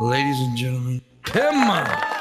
Ladies and gentlemen, Pimpmunk.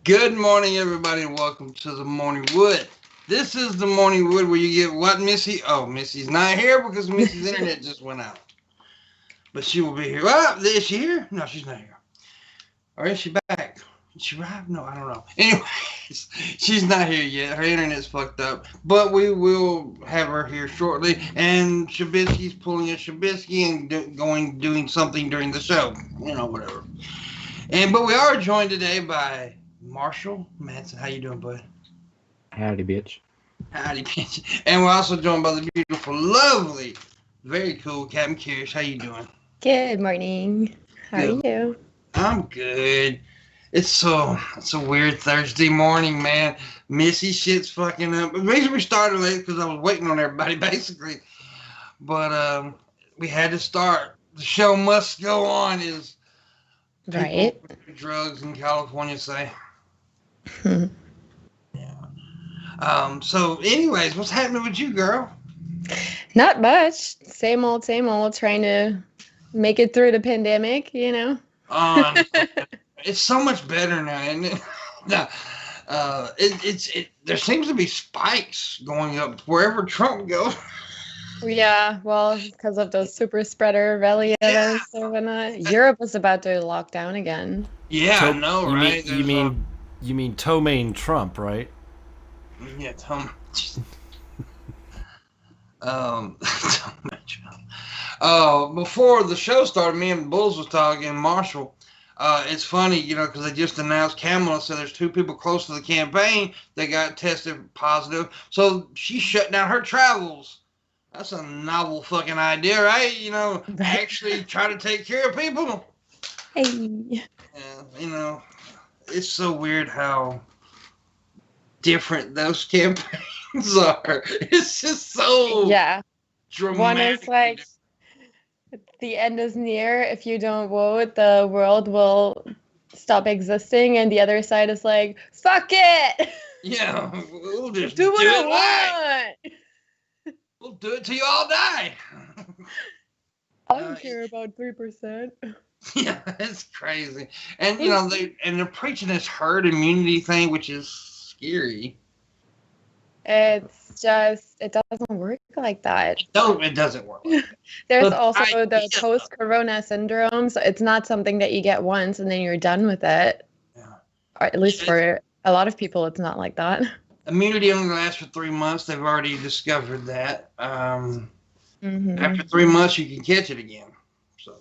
Good morning, everybody, and welcome to the Morning Wood. This is the Morning Wood where you get what, Missy? Oh, Missy's not here because Missy's internet just went out. But she will be here. Well, is she here? No, she's not here. Or is she back? Did she arrive? No, I don't know. Anyways, she's not here yet. Her internet's fucked up. But we will have her here shortly. And Shabisky's pulling a Shabisky and doing something during the show. You know, whatever. But we are joined today by Marshall Manson. How you doing, bud? Howdy, bitch. Howdy, bitch. And we're also joined by the beautiful, lovely, very cool Captain Curious. How you doing? Good morning. How are you? I'm good. It's a weird Thursday morning, man. Missy shit's fucking up. The reason we started late because I was waiting on everybody, basically. But we had to start. The show must go on, is right. Drugs in California say. Hmm. Yeah. So, anyways, what's happening with you, girl? Not much. Same old, trying to make it through the pandemic, you know? It's so much better now, isn't it? No, there seems to be spikes going up wherever Trump goes. Yeah, well, because of those super spreader rally events or whatnot. Europe was about to lock down again. Yeah, I know, right? You mean Tomaine Trump, right? Yeah, Trump. Before the show started, me and Bulls was talking, Marshall. It's funny, you know, because they just announced Kamala said there's 2 people close to the campaign that got tested positive. So she shut down her travels. That's a novel fucking idea, right? You know, actually try to take care of people. Hey. Yeah, you know, it's so weird how different those campaigns are. It's just so dramatic. One is like, the end is near. If you don't vote, the world will stop existing. And the other side is like, fuck it. Yeah, we'll just do what I want. We'll do it till you all die. I don't care about 3%. Yeah, it's crazy. And, you know, they're preaching this herd immunity thing, which is scary. It's just, it doesn't work like that. No, it doesn't work like that. There's also the post-corona syndrome, so it's not something that you get once and then you're done with it. Yeah. Or at least for a lot of people, it's not like that. Immunity only lasts for 3 months. They've already discovered that. After 3 months, you can catch it again. So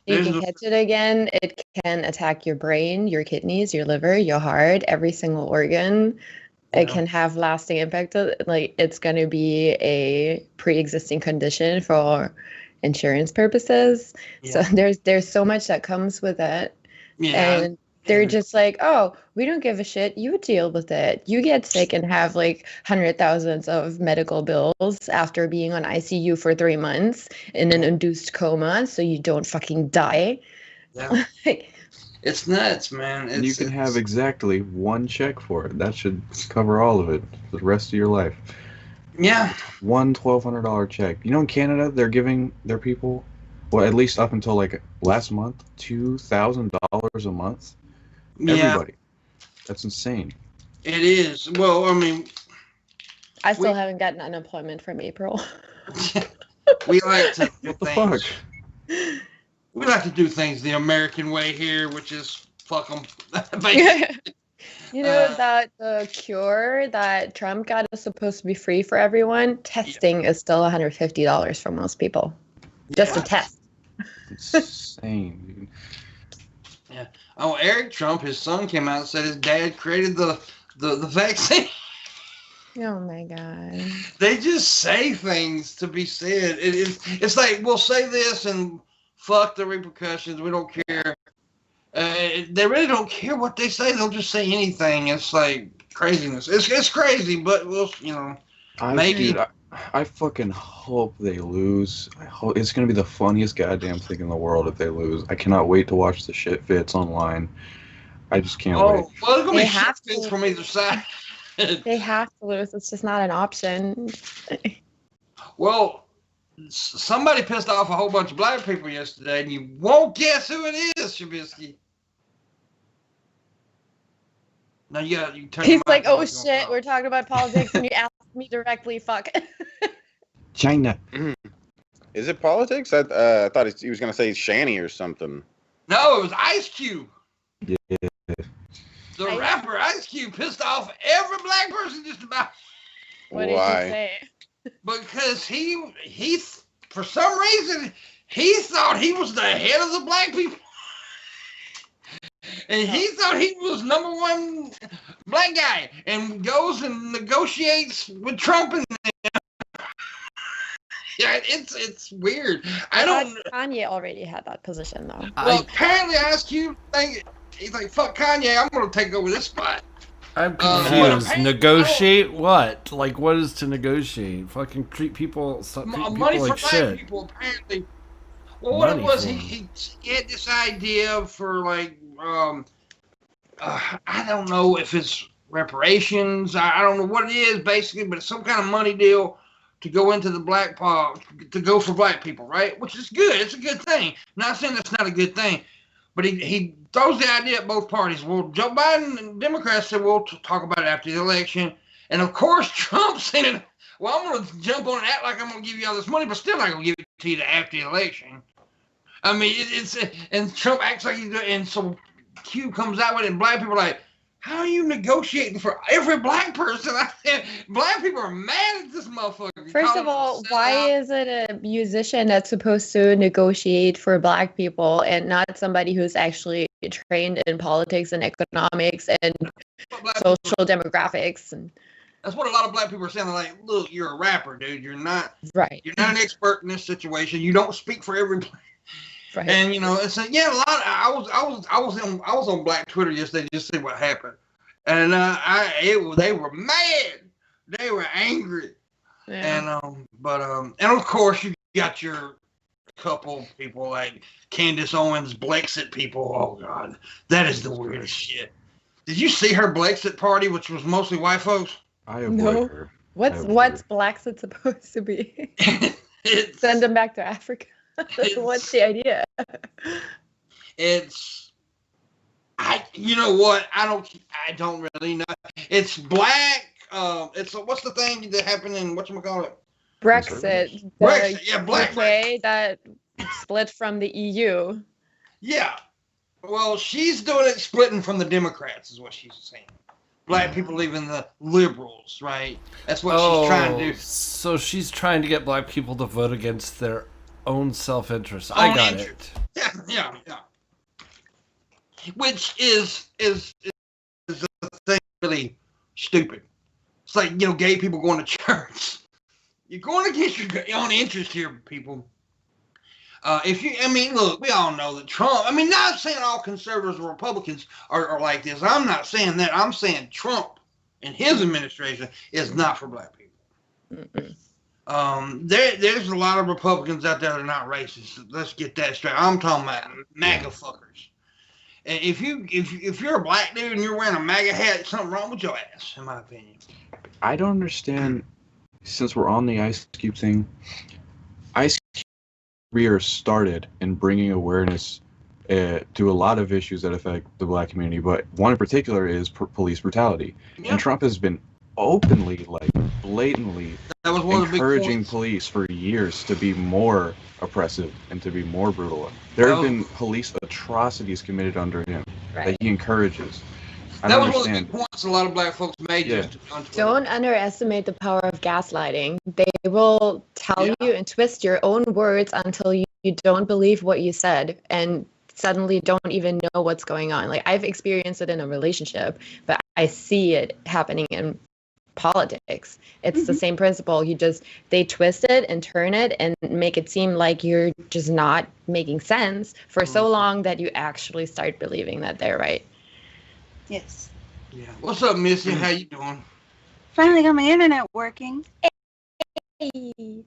you can catch it again. It can attack your brain, your kidneys, your liver, your heart, every single organ. It can have lasting impact. Like, it's going to be a pre-existing condition for insurance purposes. Yeah. So there's so much that comes with it. Yeah. And they're just like, oh, we don't give a shit. You deal with it. You get sick and have like 100,000s of medical bills after being on ICU for 3 months in an induced coma, so you don't fucking die. Yeah. It's nuts, man. You can have exactly 1 check for it. That should cover all of it for the rest of your life. Yeah. One $1,200 check. You know, in Canada, they're giving their people, well, at least up until like last month, $2,000 a month. Everybody. That's insane. It is. Well, I mean, I still haven't gotten unemployment from April. We like to do what the fuck? We like to do things the American way here, which is fuck them. You know that the cure that Trump got is supposed to be free for everyone? Testing is still $150 for most people. Just a test. Insane, dude. Yeah. Oh, Eric Trump, his son came out and said his dad created the the vaccine. Oh my god. They just say things to be said. It's like, we'll say this and fuck the repercussions. We don't care. They really don't care what they say. They'll just say anything. It's like craziness. It's crazy, but we'll, maybe. Dude, I fucking hope they lose. I hope it's gonna be the funniest goddamn thing in the world if they lose. I cannot wait to watch the shit fits online. I just can't wait. Well, there's gonna They be have shit fits to. from either side. They have to lose. It's just not an option. Well, somebody pissed off a whole bunch of black people yesterday, and you won't guess who it is, Shabisky. No, you turn. He's your like, mic oh on, shit, we're talking about politics and you asked me directly, fuck. China. Is it politics? I thought he was going to say Shanny or something. No, it was Ice Cube. Yeah. The rapper Ice Cube pissed off every black person just about. What did Why? you say? Because he for some reason he thought he was the head of the black people. And he thought he was number one black guy, and goes and negotiates with Trump, and yeah, it's weird. I don't. Kanye already had that position though. Well, apparently Ice Cube he's like, fuck Kanye, I'm gonna take over this spot. I'm but confused. apparently- Negotiate what? Like, what is to negotiate? Fucking treat people, treat people Money for like black shit. people, apparently. Well, what it Money was, for he had this idea for like, I don't know if it's reparations. I don't know what it is basically, but it's some kind of money deal to go into the black pot, to go for black people, right? Which is good. It's a good thing. Not saying that's not a good thing, but he throws the idea at both parties. Well, Joe Biden and Democrats said, we'll talk about it after the election. And of course, Trump said, well, I'm going to jump on and act like I'm going to give you all this money, but still not going to give it to you after the election. I mean, and Trump acts like he's, and so Q comes out with it, and black people are like, how are you negotiating for every black person? I said, black people are mad at this motherfucker. First of all, why is it a musician that's supposed to negotiate for black people and not somebody who's actually trained in politics and economics and social demographics? And that's what a lot of black people are saying. They're like, look, you're a rapper, dude. You're not an expert in this situation. You don't speak for every. Right. And it's yeah, a lot. I was on Black Twitter yesterday just to see what happened, and they were mad, they were angry, Yeah. and of course you got your couple people like Candace Owens, Blexit people. Oh God, that is the weirdest shit. Did you see her Blexit party, which was mostly white folks? I avoid her. What's Blaxit supposed to be? Send them back to Africa. What's the idea? You know what? I don't really know. It's black. It's what's the thing that happened in whatchamacallit? Brexit. Brexit, yeah, black. UK that split from the EU. Yeah. Well, she's doing it splitting from the Democrats, is what she's saying. Black people leaving the liberals, right? That's what she's trying to do. So she's trying to get black people to vote against their own self-interest. I got it. Yeah. Which is the thing really stupid. It's like, gay people going to church. You're going against your own interest here, people. Look, we all know that Trump, not saying all conservatives or Republicans are like this. I'm not saying that. I'm saying Trump and his administration is not for black people. Mm-mm. There's a lot of Republicans out there that are not racist. Let's get that straight. I'm talking about MAGA fuckers. And if you're a black dude and you're wearing a MAGA hat, something wrong with your ass, in my opinion. I don't understand. Since we're on the Ice Cube thing, Ice Cube career started in bringing awareness to a lot of issues that affect the black community, but one in particular is police brutality. Yeah. And Trump has been openly, blatantly That was one of the big encouraging points. police for years to be more oppressive and to be more brutal. There have been police atrocities committed under him that he encourages. I That don't was one of the understand. big points a lot of black folks made. Yeah. Just on Twitter. Don't underestimate the power of gaslighting. They will tell you and twist your own words until you don't believe what you said and suddenly don't even know what's going on. Like, I've experienced it in a relationship, but I see it happening in politics. It's the same principle. They twist it and turn it and make it seem like you're just not making sense for so long that you actually start believing that they're right. Yes. Yeah. What's up, Missy? How you doing? Finally got my internet working. Hey.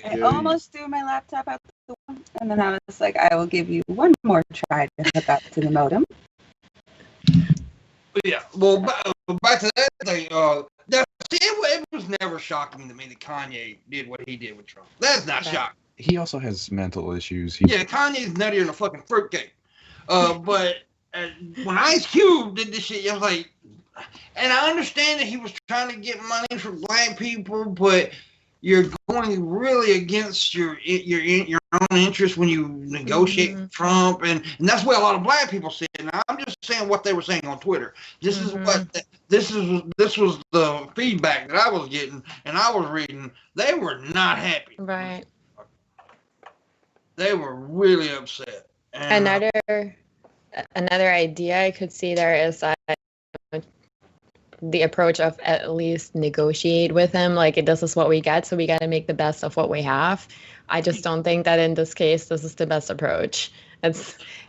I almost threw my laptop out the window, and then I was like, I will give you one more try to hook up to the modem. Yeah. Well, back to that thing. It was never shocking to me that Kanye did what he did with Trump. That's not shocking. He also has mental issues. Yeah, Kanye's nuttier than a fucking fruitcake. But when Ice Cube did this shit, I was like, and I understand that he was trying to get money from black people, but you're going really against your own interest when you negotiate with Trump, and that's what a lot of black people said. And I'm just saying what they were saying on Twitter. This is this was the feedback that I was getting, and I was reading. They were not happy. Right. They were really upset. And, another idea I could see there is that the approach of at least negotiate with him, like this is what we get, so we got to make the best of what we have. I just don't think that in this case this is the best approach.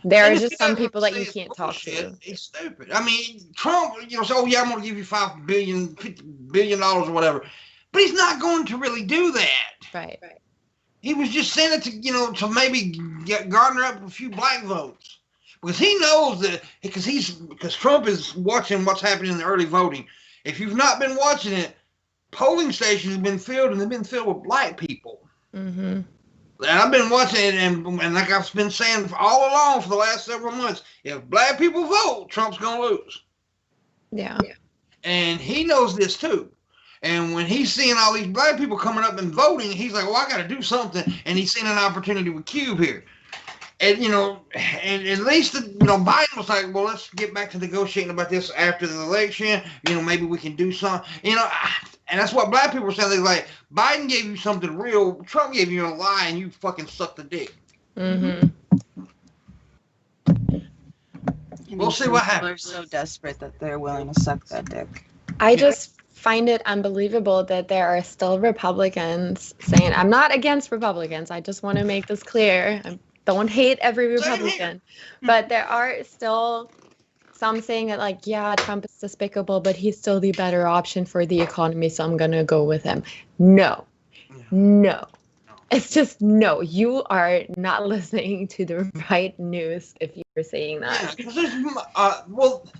There are just some people that you can't talk to. It's stupid. I mean, Trump, say, oh yeah, I'm going to give you $5 billion, $50 billion or whatever, but he's not going to really do that. Right. He was just saying it to to maybe garner up a few black votes. Because he knows that, because Trump is watching what's happening in the early voting. If you've not been watching it, polling stations have been filled, and they've been filled with black people. Mm-hmm. And I've been watching it, and like I've been saying all along for the last several months, if black people vote, Trump's going to lose. Yeah. And he knows this too. And when he's seeing all these black people coming up and voting, he's like, well, I got to do something. And he's seeing an opportunity with Cube here. And, and at least, Biden was like, well, let's get back to negotiating about this after the election. Maybe we can do something. And that's what black people were saying. They're like, Biden gave you something real. Trump gave you a lie, and you fucking sucked the dick. Mm-hmm. We'll see what happens. People are so desperate that they're willing to suck that dick. I just find it unbelievable that there are still Republicans saying, I'm not against Republicans. I just want to make this clear. I don't hate every Republican. But there are still some saying that, like, yeah, Trump is despicable, but he's still the better option for the economy, so I'm going to go with him. No. It's just no. You are not listening to the right news if you're saying that. Yeah, because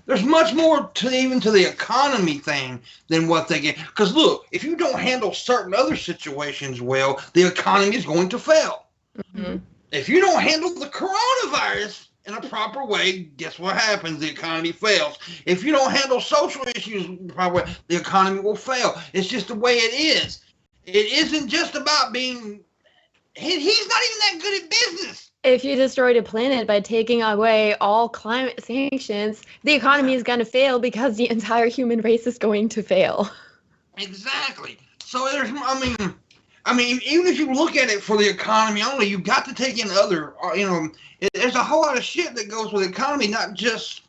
there's much more to the economy thing than what they get. Because look, if you don't handle certain other situations well, the economy is going to fail. Mm-hmm. If you don't handle the coronavirus in a proper way, guess what happens? The economy fails. If you don't handle social issues in a proper way, the economy will fail. It's just the way it is. It isn't just about being. He's not even that good at business. If you destroy the planet by taking away all climate sanctions, the economy is going to fail because the entire human race is going to fail. Exactly. So I mean, even if you look at it for the economy only, you've got to take in other, there's a whole lot of shit that goes with the economy, not just.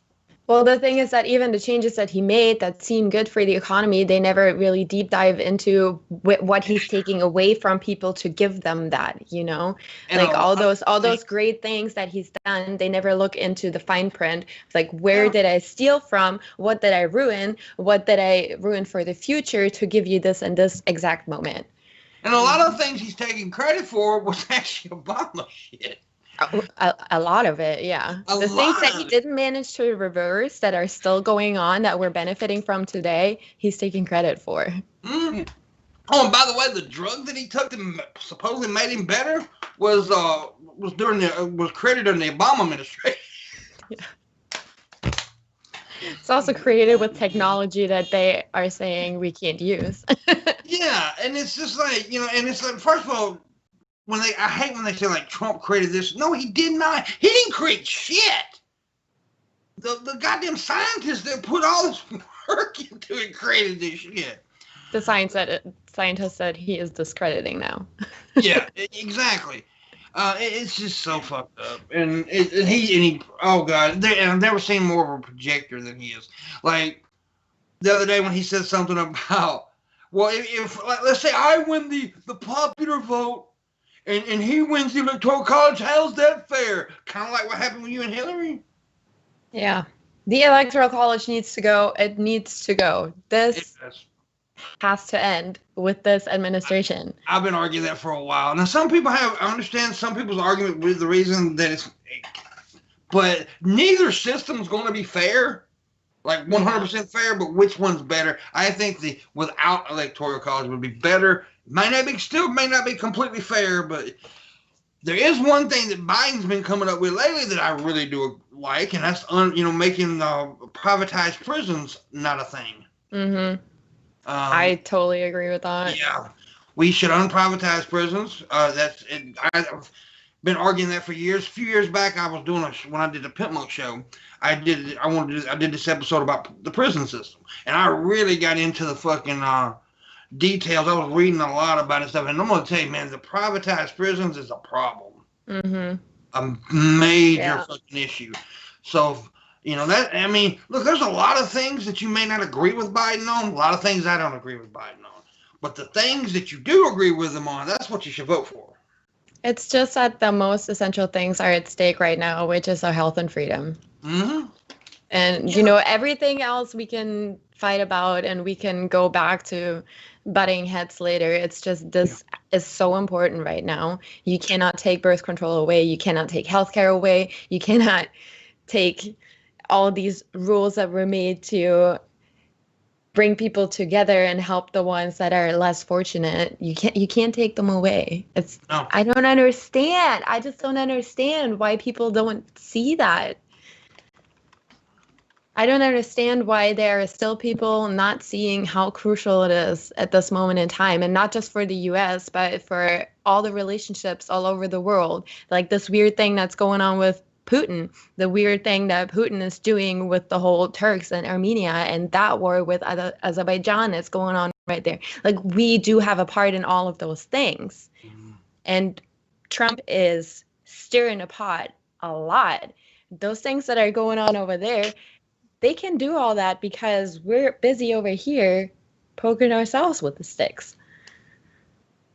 Well, the thing is that even the changes that he made that seem good for the economy, they never really deep dive into what he's taking away from people to give them that, And like all those great things that he's done, they never look into the fine print. It's like, where did I steal from? What did I ruin? What did I ruin for the future to give you this in this exact moment? And a lot of things he's taking credit for was actually Obama shit. A lot of it, yeah. The things that he didn't manage to reverse that are still going on that we're benefiting from today, he's taking credit for. Mm-hmm. Oh, and by the way, the drug that he took that supposedly made him better was created in the Obama administration. Yeah. It's also created with technology that they are saying we can't use. Yeah, and it's just like, and it's like, first of all, I hate when they say like Trump created this. No, he did not. He didn't create shit. The goddamn scientists that put all this work into it created this shit. The scientist said he is discrediting now. Yeah, exactly. It's just so fucked up, and he oh god, I've never seen more of a projector than he is. Like, the other day when he said something about, well, if like, let's say I win the popular vote and he wins the electoral college, how's that fair? Kind of like what happened with you and Hillary. Yeah. The electoral college needs to go. It needs to go. This has to end with this administration. I've been arguing that for a while. Now, some people I understand some people's argument with the reason that it's, but neither system's going to be fair, like 100% fair, but which one's better? I think the without electoral college would be better. May not be completely fair, but there is one thing that Biden's been coming up with lately that I really do like, and that's making privatized prisons not a thing. Mm-hmm. I totally agree with that. Yeah, we should unprivatize prisons. I've been arguing that for years. A few years back, I was doing when I did the Pimpmunk show. I did this episode about the prison system, and I really got into the fucking details. I was reading a lot about it stuff, and I'm gonna tell you, man, the privatized prisons is a problem. Mm-hmm. A major fucking issue. So. Look, there's a lot of things that you may not agree with Biden on. A lot of things I don't agree with Biden on. But the things that you do agree with him on, that's what you should vote for. It's just that the most essential things are at stake right now, which is our health and freedom. Mm-hmm. And, everything else we can fight about and we can go back to butting heads later. It's just this is so important right now. You cannot take birth control away. You cannot take healthcare away. You cannot take all these rules that were made to bring people together and help the ones that are less fortunate. You can't take them away. I don't understand. I just don't understand why people don't see that. I don't understand why there are still people not seeing how crucial it is at this moment in time, and not just for the US, but for all the relationships all over the world. Like this weird thing that's going on with Putin, the weird thing that Putin is doing with the whole Turks and Armenia and that war with Azerbaijan that's going on right there. Like we do have a part in all of those things. Mm-hmm. And Trump is stirring the pot a lot. Those things that are going on over there, they can do all that because we're busy over here poking ourselves with the sticks.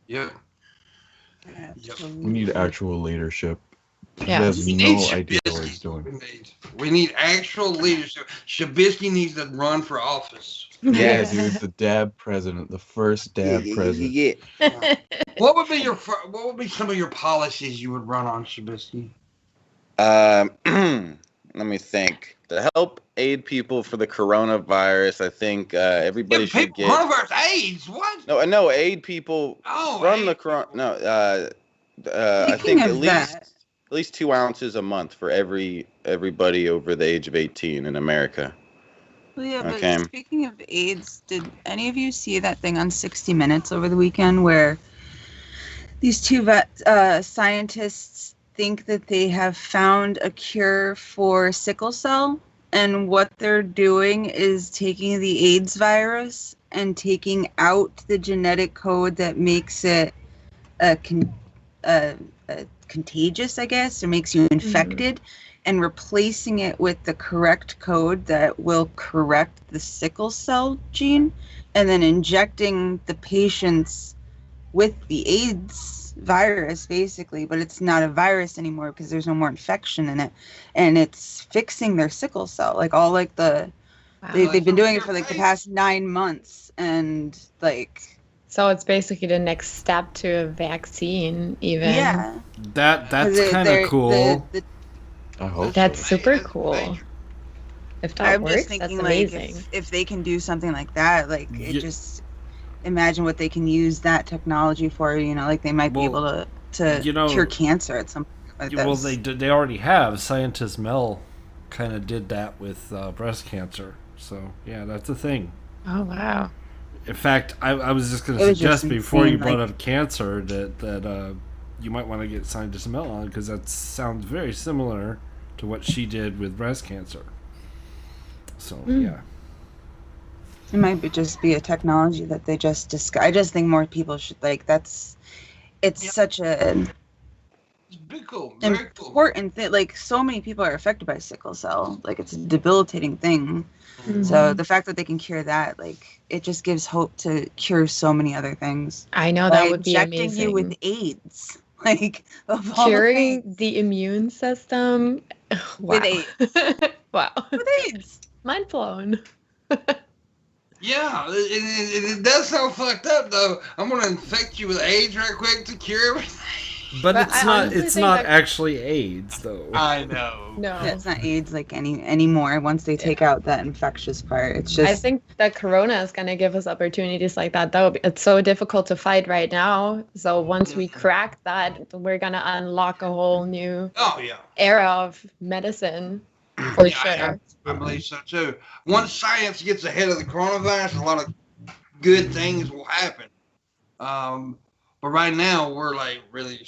Yeah. We need actual leadership. Yeah. He has no idea what he's doing. We need actual leadership. Shabisky needs to run for office. Yeah, dude, the dab president, the first dab president. Yeah. What would be some of your policies you would run on, Shabisky? Let me think. To help aid people for the coronavirus, I think everybody should get coronavirus AIDS. What? No, aid people from the corona. No, I think at least 2 ounces a month for everybody over the age of 18 in America. Well, yeah, but speaking of AIDS, did any of you see that thing on 60 Minutes over the weekend where these two scientists think that they have found a cure for sickle cell, and what they're doing is taking the AIDS virus and taking out the genetic code that makes it contagious, I guess, or makes you infected, and replacing it with the correct code that will correct the sickle cell gene, and then injecting the patients with the AIDS virus, basically, but it's not a virus anymore because there's no more infection in it, and it's fixing their sickle cell, like all like the they've been doing it for like the past 9 months, and like. So it's basically the next step to a vaccine, even. Yeah. That's kind of cool. I hope that's so. super cool. If that I'm works, just thinking, that's amazing. like, if they can do something like that, like, it just imagine what they can use that technology for. Like they might be able to cure cancer at some point. Well, they already have. Scientist Mel kind of did that with breast cancer. So yeah, that's a thing. Oh wow. In fact, I was just going to suggest before you brought up cancer that you might want to get Scientist Mel on, because that sounds very similar to what she did with breast cancer. So yeah, it might just be a technology that they just discuss. I just think more people should, like, it's such a Very cool. Very cool. Important that like so many people are affected by sickle cell. Like it's a debilitating thing. Mm-hmm. So the fact that they can cure that, like it just gives hope to cure so many other things. I know that would be amazing. Injecting you with AIDS, like curing the immune system. Wow. With AIDS. Wow. With AIDS. Mind blown. Yeah, it does sound fucked up though. I'm gonna infect you with AIDS right quick to cure everything. But it's not actually AIDS though. I know. No. Yeah, it's not AIDS like anymore. Once they take out that infectious part, it's just. I think that Corona is gonna give us opportunities like that though. It's so difficult to fight right now. So once we crack that, we're gonna unlock a whole new era of medicine. For sure. I believe so too. Once science gets ahead of the coronavirus, a lot of good things will happen. But right now, we're like really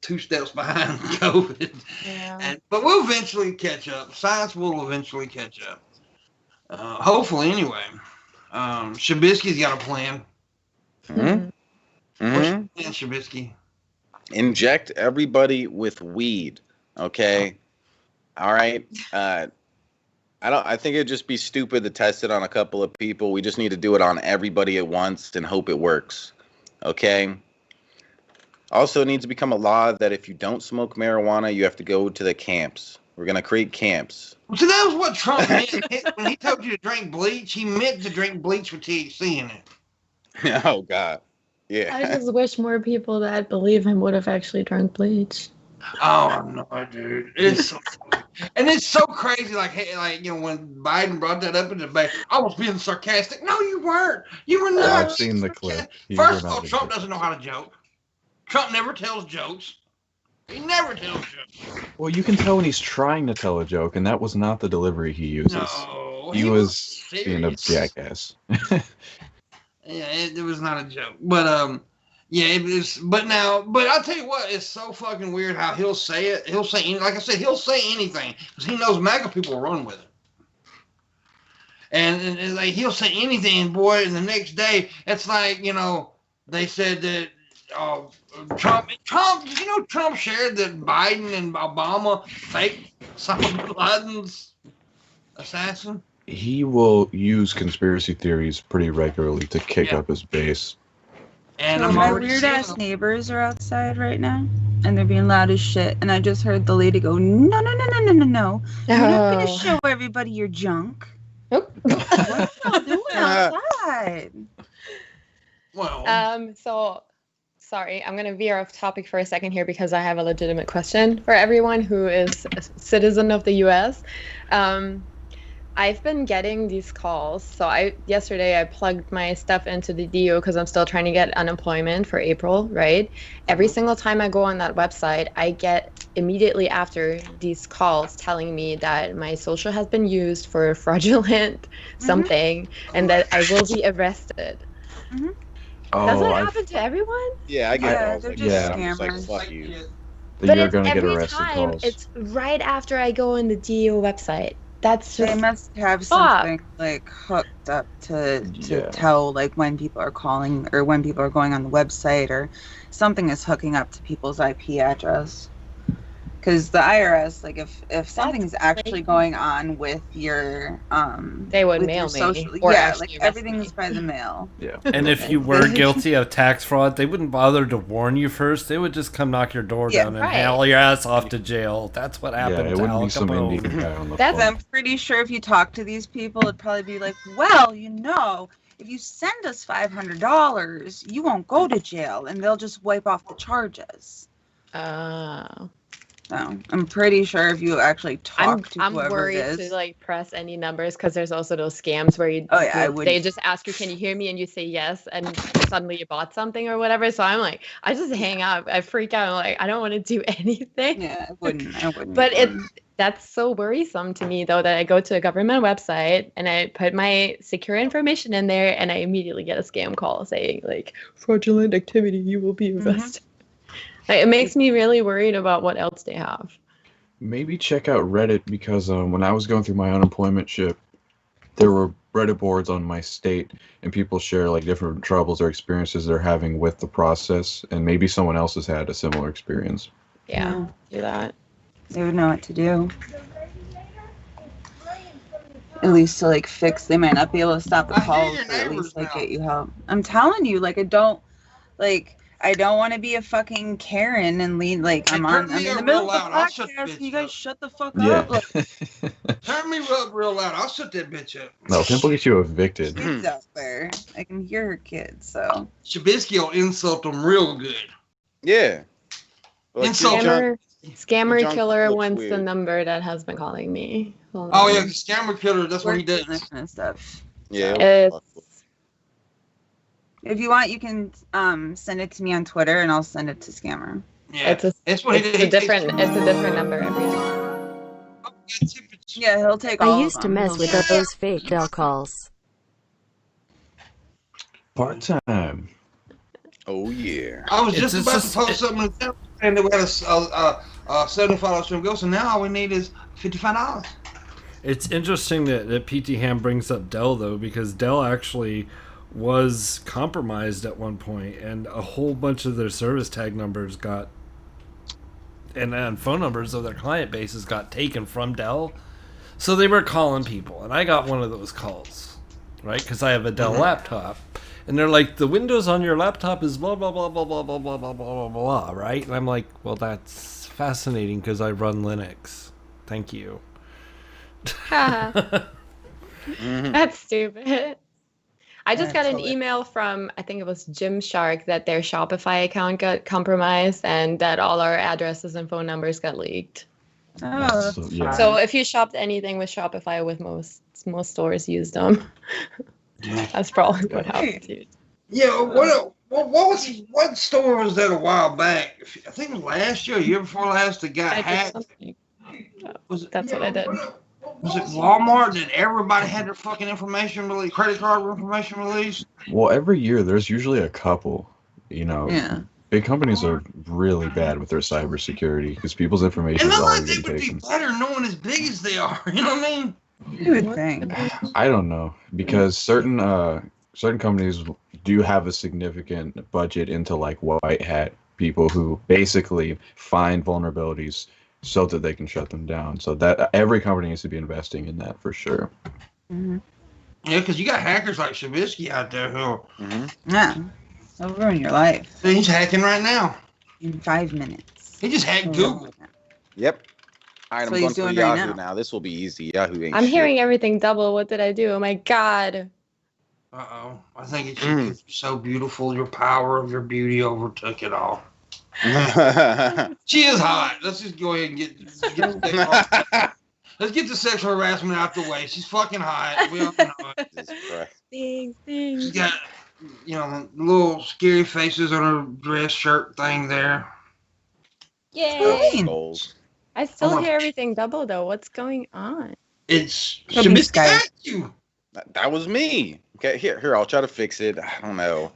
2 steps behind COVID. Yeah. But we'll eventually catch up. Science will eventually catch up. Hopefully, anyway. Shabisky's got a plan. Mm-hmm. What's your plan, Shabisky? Inject everybody with weed. Okay. All right. I think it'd just be stupid to test it on a couple of people. We just need to do it on everybody at once and hope it works. Okay. Also, it needs to become a law that if you don't smoke marijuana, you have to go to the camps. We're gonna create camps. So that was what Trump meant when he told you to drink bleach. He meant to drink bleach with THC in it. Oh God. Yeah. I just wish more people that believe him would have actually drunk bleach. Oh no, dude! It's so funny. And it's so crazy. Like when Biden brought that up in the debate, I was being sarcastic. No, you weren't. You were not. I've seen the clip. First of all, Trump doesn't know how to joke. Trump never tells jokes. He never tells jokes. Well, you can tell when he's trying to tell a joke, and that was not the delivery he uses. No, he was being a jackass. Yeah, it was not a joke, but yeah, it is. But I'll tell you what, it's so fucking weird how he'll say it. He'll say, like I said, he'll say anything because he knows MAGA people run with it. And like he'll say anything, boy. And the next day, it's like they said that Trump. Trump shared that Biden and Obama faked Osama bin Laden's assassin. He will use conspiracy theories pretty regularly to kick up his base. And so my weird ass neighbors are outside right now, and they're being loud as shit. And I just heard the lady go, "No, no, no, no, no, no, no! You're not gonna show everybody your junk." Nope. What are you doing outside? Well. So, sorry, I'm gonna veer off topic for a second here because I have a legitimate question for everyone who is a citizen of the U.S. I've been getting these calls. So yesterday I plugged my stuff into the DO because I'm still trying to get unemployment for April, right? Every single time I go on that website, I get immediately after these calls telling me that my social has been used for fraudulent something and that I will be arrested. Mm-hmm. Does that happen to everyone? Yeah, I get calls like that. I'm just scammers. like, fuck you. But You're gonna get every arrested time, calls. it's right after I go on the DO website. That's just they must have something like hooked up to tell like when people are calling or when people are going on the website or something is hooking up to people's IP address. Because the IRS, like if something's actually going on with your they would with mail your social, me. Or like everything is by the mail. Yeah. And if you were guilty of tax fraud, they wouldn't bother to warn you first. They would just come knock your door down and haul your ass off to jail. That's what happened it to wouldn't Al be some Capone. Indian guy on the That's phone. I'm pretty sure if you talk to these people, it'd probably be like, well, if you send us $500, you won't go to jail, and they'll just wipe off the charges. So I'm pretty sure if you actually talk to I'm whoever worried it is, to like press any numbers because there's also those scams where they just ask you, can you hear me, and you say yes, and suddenly you bought something or whatever. So I'm like, I just hang up, I freak out, I'm like, I don't want to do anything. Yeah, I wouldn't. But that's so worrisome to me though, that I go to a government website and I put my secure information in there and I immediately get a scam call saying like fraudulent activity, you will be arrested. It makes me really worried about what else they have. Maybe check out Reddit because when I was going through my unemployment ship, there were Reddit boards on my state and people share like different troubles or experiences they're having with the process, and maybe someone else has had a similar experience. Yeah, do that. They would know what to do. At least to like fix. They might not be able to stop the I hear calls, your but at neighbors least like now. get you help. I'm telling you, like I don't want to be a fucking Karen and lead like Hey, I'm turn in me the up middle real of the loud. I'll shut the podcast. bitch Can you guys up. shut the fuck Yeah. up? Like, Turn me up real loud. I'll shut that bitch up. No, Pimp will get you evicted. kids out there. I can hear her kids. So Shabisky will insult them real good. Yeah. Well, And so- Scammer, scammer John killer looks wants the weird. number that has been calling me. Hold Oh on. yeah, the scammer killer. That's what he work and does. that kind of stuff. Yeah. It's If you want, you can send it to me on Twitter, and I'll send it to Scammer. Yeah, it's a that's what he it's did. a different number every time. Yeah, he'll take all I of used to them. mess He'll with just- those fake Dell calls. Part time. Oh yeah. I was just It's about just- to post something in the chat, and we had a $75 stream go. So now all we need is $55. It's interesting that PT Ham brings up Dell, though, because Dell actually was compromised at one point, and a whole bunch of their service tag numbers got, and phone numbers of their client bases got taken from Dell. So they were calling people, and I got one of those calls, right? Because I have a Dell laptop. And they're like, the Windows on your laptop is blah, blah, blah, blah, blah, blah, blah, blah, blah, blah, right? And I'm like, well, that's fascinating because I run Linux. Thank you. That's stupid. I just got an That's email from, I think it was Gymshark, that their Shopify account got compromised and that all our addresses and phone numbers got leaked. Oh, So, that's yeah. fine. So if you shopped anything with Shopify, with most stores use them. That's probably what happened, dude. Yeah, what store was that a while back? I think it was last year, year before last, that got I did hacked. something. Was it, That's what I did. Was it Walmart that everybody had their fucking information released, credit card information released? Well, every year there's usually a couple. You know, Yeah. big companies are really bad with their cybersecurity because people's information And is I always like they getting would be taken. better knowing as big as they are. You know what I mean? You would think. I don't know because certain companies do have a significant budget into like white hat people who basically find vulnerabilities so that they can shut them down. So that every company needs to be investing in that for sure. Mm-hmm. Yeah, because you got hackers like Shabisky out there who Yeah. They'll ruin your life he's hacking right now. in 5 minutes. He just hacked Google. Yep. All right, That's I'm what going he's for doing right Yahoo now. now. This will be easy. Yahoo ain't I'm shit. hearing everything double. What did I do? Oh my god. Uh-oh. I think it's you're so beautiful. Your power of your beauty overtook it all. She is hot. Let's just go ahead and get the sexual, let's get the sexual harassment out the way. She's fucking hot. We all know it. Jesus Christ. Thanks. She's got, the little scary faces on her dress shirt thing there. Yay. Goals. I still Oh my- hear everything double though. What's going on? It's Could be Shabisky Skype. hacked you. That was me. Okay, here, I'll try to fix it. I don't know.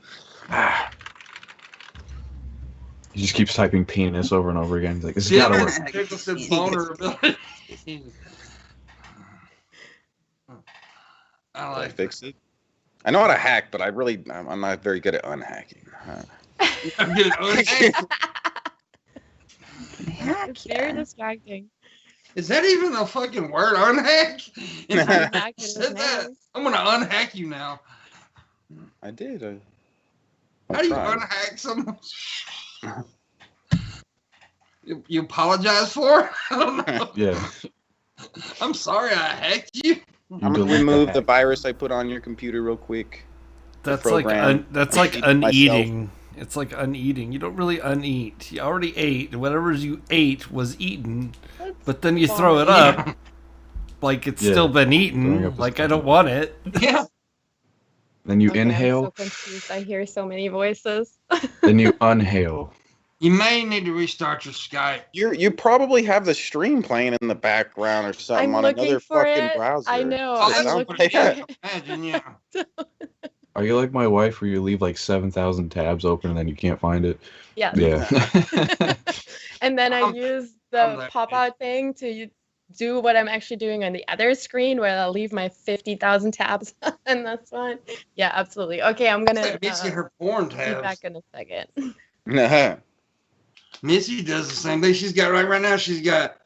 He just keeps typing penis over and over again. He's like, this has Yeah, gotta work. Pickle said vulnerability. I Did I like fix it? I know how to hack, but I'm not very good at unhacking. Dude, Heck It's very yeah. distracting. is that even a fucking word? Unhack? Unhack it Said is that. now. I'm gonna unhack you now. I did. How do you tried. unhack someone? You apologize for it? I don't know. Yeah. I'm sorry I hacked you. I'm gonna delete remove that. the virus I put on your computer real quick. That's program. like Eat uneating. It's like uneating. You don't really uneat. You already ate. Whatever you ate was eaten, but then you throw it up like it's Yeah. still been Throwing eaten. up is Like I different. don't want it. Yeah. Then you Okay, I'm inhale, so confused. I hear so many voices. then you unhail. You may need to restart your Skype. You probably have the stream playing in the background or something I'm on looking another for fucking it. browser. I know. Oh, It I'm that's sounds looking what it for like is. it. Imagine, yeah. Are you like my wife where you leave like 7,000 tabs open and then you can't find it? Yes. Yeah. And then I I'm- use I'm the that pop-out thing to do what I'm actually doing on the other screen, where I'll leave my 50,000 tabs on this one. Yeah, absolutely. Okay, I'm It's gonna like basically her porn be tabs. back in a second. Missy does the same thing. She's got right now. She's got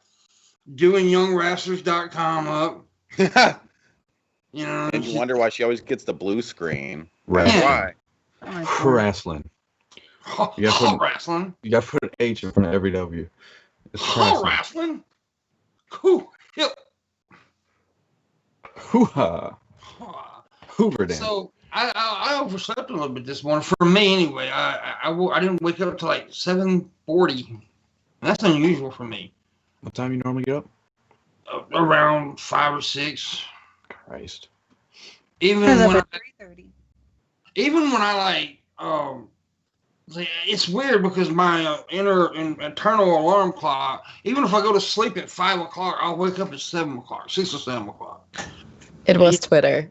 doingyoungwrestlers.com up. You know, and you wonder why she always gets the blue screen. Right. Yeah. Why? Wrestling. Wrestling. You got to put an H in front of every W. It's Wrestling. Cool. Yep. Hoo-ha. Hoover dance. So I overslept a little bit this morning. For me, anyway, I didn't wake up till like 7:40. That's unusual for me. What time you normally get up? Around 5 or 6. Christ. Even when I, 3:30. even when I it's weird because my internal alarm clock. Even if I go to sleep at 5 o'clock, I'll wake up at 7 o'clock, 6 or 7 o'clock. It was Twitter.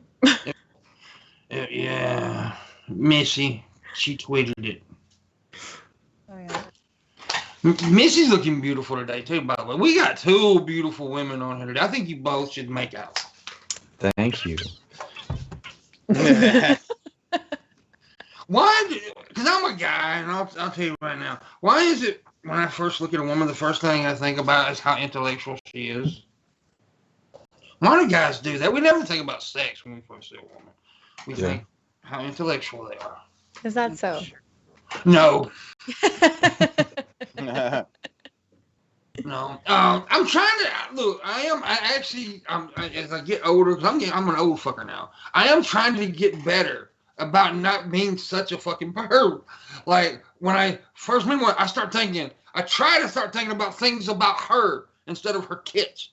Yeah, Missy, she tweeted it. Oh yeah. Missy's looking beautiful today too. By the way, we got 2 beautiful women on here today. I think you both should make out. Thank you. Why? Because I'm a guy, and I'll tell you right now. Why is it when I first look at a woman, the first thing I think about is how intellectual she is? Why do guys do that? We never think about sex when we first see a woman. We think how intellectual they are. Is that so? No. No. I'm trying to look. As I get older, because I'm an old fucker now. I am trying to get better about not being such a fucking perv. Like when I first meet one, I try to start thinking about things about her instead of her kids.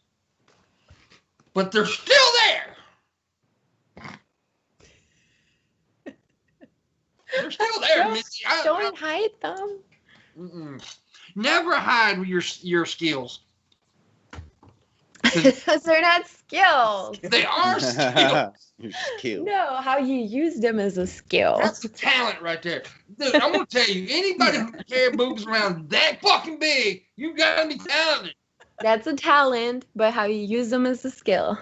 But they're still there. They're still there, Missy. Don't hide them. Never hide your skills. Because they're not skills. They are skills. You're skilled. No, how you use them is a skill. That's talent right there. Dude, I'm going to tell you, anybody who can carry boobs around that fucking big, you got to be talented. That's a talent, but how you use them is a skill.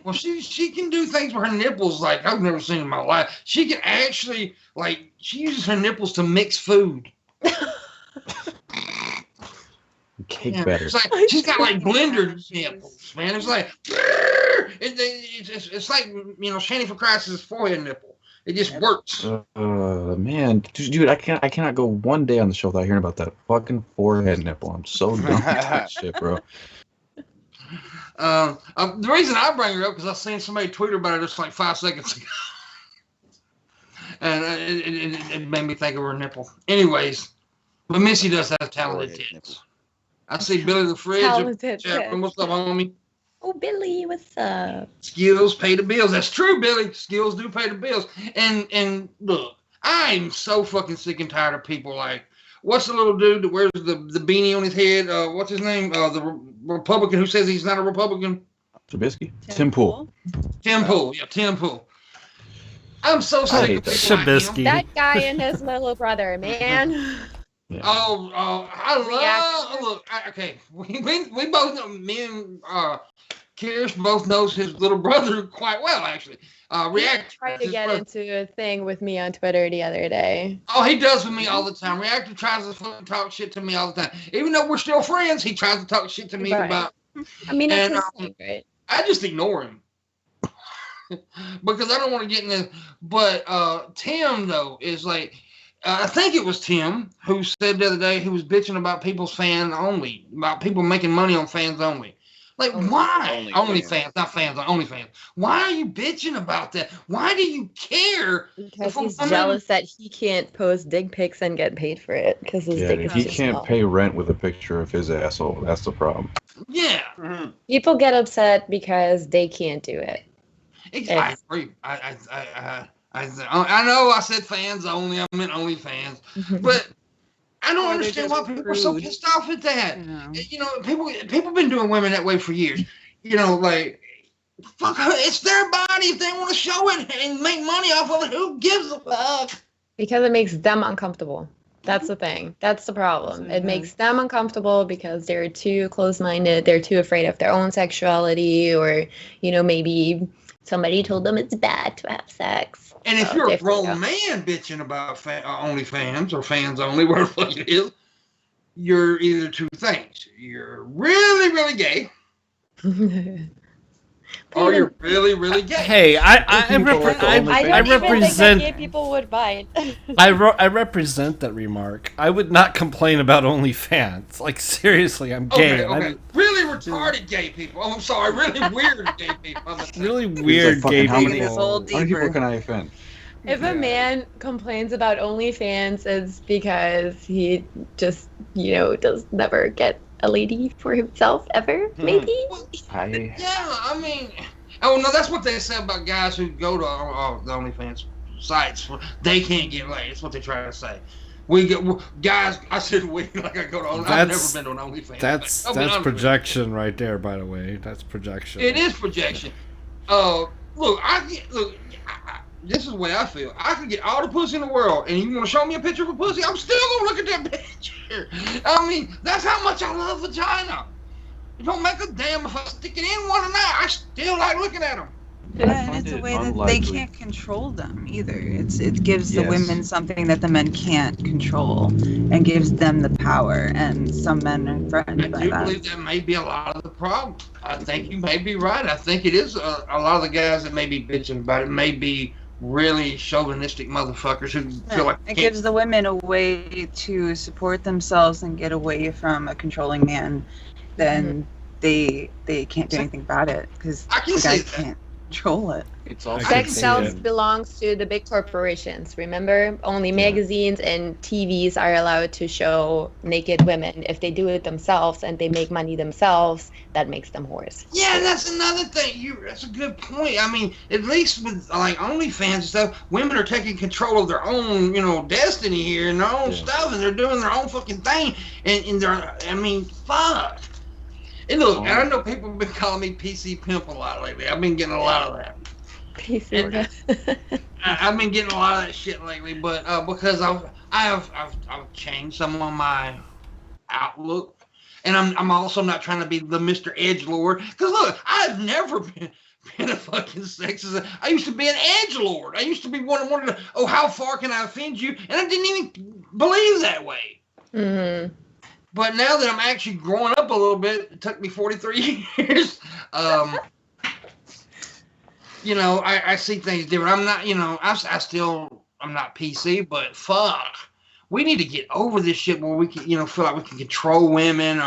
Well, she can do things with her nipples like I've never seen in my life. She can actually, she uses her nipples to mix food. Cake better. It's like she's got blender nipples, man. It's like it's like Shanny for Christ's forehead nipple. It just works. Man, dude, I cannot go one day on the show without hearing about that fucking forehead nipple. I'm so done with that shit, bro. The reason I bring her up because I seen somebody tweet about it just like 5 seconds ago, and it made me think of her nipple. Anyways, but Missy does have talented tits. I see Billy the Fridge. Talented tits. What's up, homie? Oh, Billy, what's up? Skills pay the bills. That's true, Billy. Skills do pay the bills. And look, I'm so fucking sick and tired of people like, what's the little dude that wears the beanie on his head? What's his name? The Republican who says he's not a Republican? Shabisky? Tim Pool. Tim Pool. Yeah, Tim Pool. I'm so sick of people Shabisky. like him. That guy and his little brother, man. Yeah. I love. Look, okay, we both know. Me and Kirsch both knows his little brother quite well, actually. Reactor tried to get into a thing with me on Twitter the other day. Oh, he does with me all the time. Reactor tries to fucking talk shit to me all the time. Even though we're still friends, he tries to talk shit to me about. I mean, it's his thing, right? I just ignore him because I don't want to get in this. But Tim though is like. I think it was Tim who said the other day he was bitching about people's fans only, about people making money on fans only. Like, why? OnlyFans, not fans, OnlyFans. Why are you bitching about that? Why do you care? Because he's jealous that he can't post dick pics and get paid for it because his dick is he too can't small. pay rent with a picture of his asshole. That's the problem. Yeah. Mm-hmm. People get upset because they can't do it. I agree. I know I said fans only. I meant OnlyFans. But I don't understand why people are so pissed off at that. People been doing women that way for years. Fuck, it's their body. If they want to show it and make money off of it, who gives a fuck? Because it makes them uncomfortable. That's the thing. That's the problem. It makes them uncomfortable because they're too close-minded. They're too afraid of their own sexuality, or maybe somebody told them it's bad to have sex. And if you're a grown man bitching about OnlyFans or fans only, whatever the fuck it is, you're either two things. You're really, really gay, or you're really, really gay. Hey, I don't represent. even think that gay people would bite. I represent that remark. I would not complain about OnlyFans. Like, seriously, I'm gay. Okay. Really retarded gay people. Oh, I'm sorry. Really weird gay people. Really weird gay how many people. How many people can I offend? If a man complains about OnlyFans, it's because he just, does never get a lady for himself ever, maybe? Yeah, I mean, oh no, that's what they say about guys who go to the OnlyFans sites. They can't get laid. That's what they try to say. Guys, I said we, like I go to OnlyFans. I've never been to an OnlyFans. That's projection right there, by the way. That's projection. It is projection. This is the way I feel. I could get all the pussy in the world, and you want to show me a picture of a pussy, I'm still going to look at that picture. I mean, that's how much I love vagina. It don't make a damn if I stick it in one or not. I still like looking at them. Yeah, and it's a way that they can't control them either. It gives the women something that the men can't control, and gives them the power. And some men are threatened by that. I do believe that may be a lot of the problem. I think you may be right. I think it is a lot of the guys that may be bitching about it may be really chauvinistic motherfuckers who feel like it gives the women a way to support themselves and get away from a controlling man. Then they can't do anything about it because the guys can't control it. It's also Sex sells belongs to the big corporations. Remember, only magazines and TVs are allowed to show naked women. If they do it themselves and they make money themselves, that makes them whores. Yeah, that's another thing. That's a good point. I mean, at least with like OnlyFans and stuff, women are taking control of their own, destiny here and their own stuff, and they're doing their own fucking thing. And they're, I mean, fuck. And look, I know people have been calling me PC pimp a lot lately. I've been getting a lot of that. PC pimp. I've been getting a lot of that shit lately, but because I've changed some of my outlook, and I'm also not trying to be the Mr. Edgelord. Because look, I've never been a fucking sexist. I used to be an edgelord. I used to be one of the, how far can I offend you? And I didn't even believe that way. Mm-hmm. But now that I'm actually growing up a little bit, it took me 43 years. I see things different. I'm not, I'm not PC, but fuck. We need to get over this shit where we can, feel like we can control women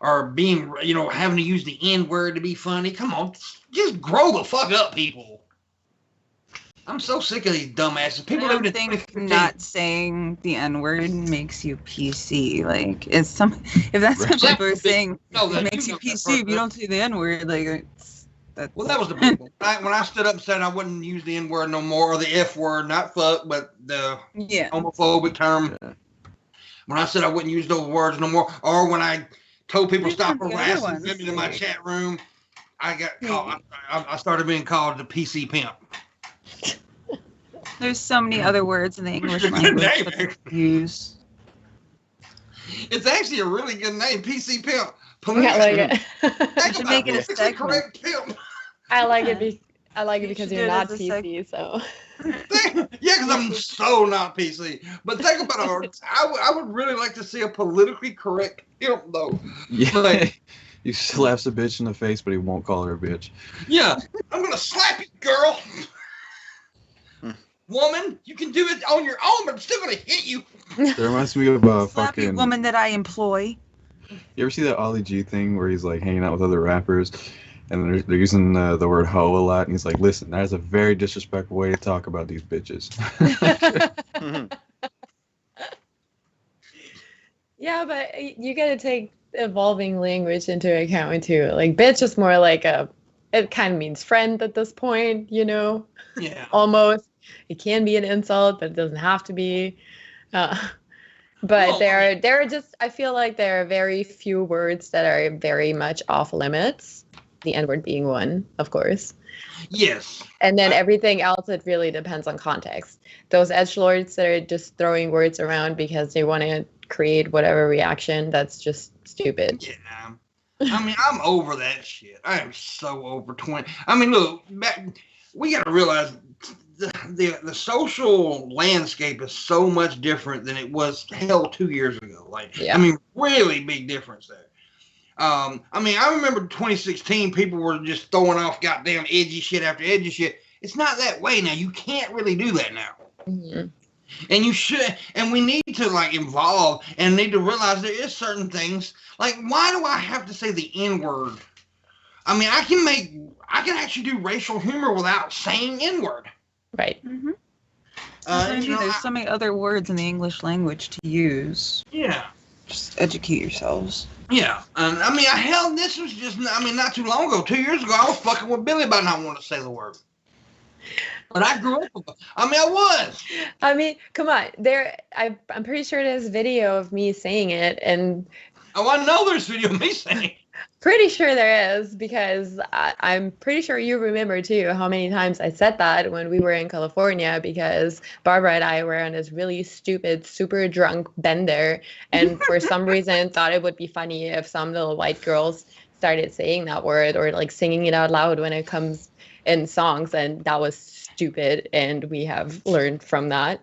or being, having to use the N-word to be funny. Come on, just grow the fuck up, people. I'm so sick of these dumbasses. People I don't think not saying the N-word makes you PC. Like, if that's what people are saying, it makes you PC. If you don't say the N-word, that was the big one. When I stood up and said I wouldn't use the N-word no more, or the F-word, not fuck, but the homophobic term. When I said I wouldn't use those words no more, or when I told people stop harassing women in my chat room, I got called. I started being called the PC pimp. There's so many other words in the English language that use. It's actually a really good name, PC pimp. I like it. I should make it a segment. Correct pimp. I like it. I like it because you're not PC, so. Yeah, because I'm so not PC. But think about it. I would really like to see a politically correct pimp, though. Yeah. Like, he slaps a bitch in the face, but he won't call her a bitch. Yeah. I'm going to slap you, girl. Woman, you can do it on your own, but I'm still going to hit you. That reminds me of a fucking woman that I employ. You ever see that Ollie G thing where he's like hanging out with other rappers and they're using the word hoe a lot, and he's like, listen, that is a very disrespectful way to talk about these bitches. Yeah, but you gotta take evolving language into account too. Like, bitch is more like it kind of means friend at this point, Yeah. Almost. It can be an insult, but it doesn't have to be. But there are just, I feel like there are very few words that are very much off limits. The N-word being one, of course. Yes. And then everything else, it really depends on context. Those edgelords that are just throwing words around because they want to create whatever reaction, that's just stupid. Yeah. I mean, I'm over that shit. I am so over 20. I mean, look, we got to realize the social landscape is so much different than it was 2 years ago. Like, I mean, really big difference there. I mean, I remember 2016, people were just throwing off goddamn edgy shit after edgy shit. It's not that way now. You can't really do that now. Mm-hmm. And you should, and we need to like evolve and need to realize there is certain things. Like, why do I have to say the N-word? I mean, I can actually do racial humor without saying N-word. Right. Mm-hmm. There's so many other words in the English language to use. Yeah. Just educate yourselves. Yeah. I mean, this was just, not too long ago, 2 years ago, I was fucking with Billy about not wanting to say the word. But I grew up with it. I was. I mean, come on. I'm pretty sure there's video of me saying it, and I know there's video of me saying it. Pretty sure there is, because I'm pretty sure you remember too how many times I said that when we were in California, because Barbara and I were on this really stupid, super drunk bender, and for some reason thought it would be funny if some little white girls started saying that word or like singing it out loud when it comes in songs, and that was stupid, and we have learned from that.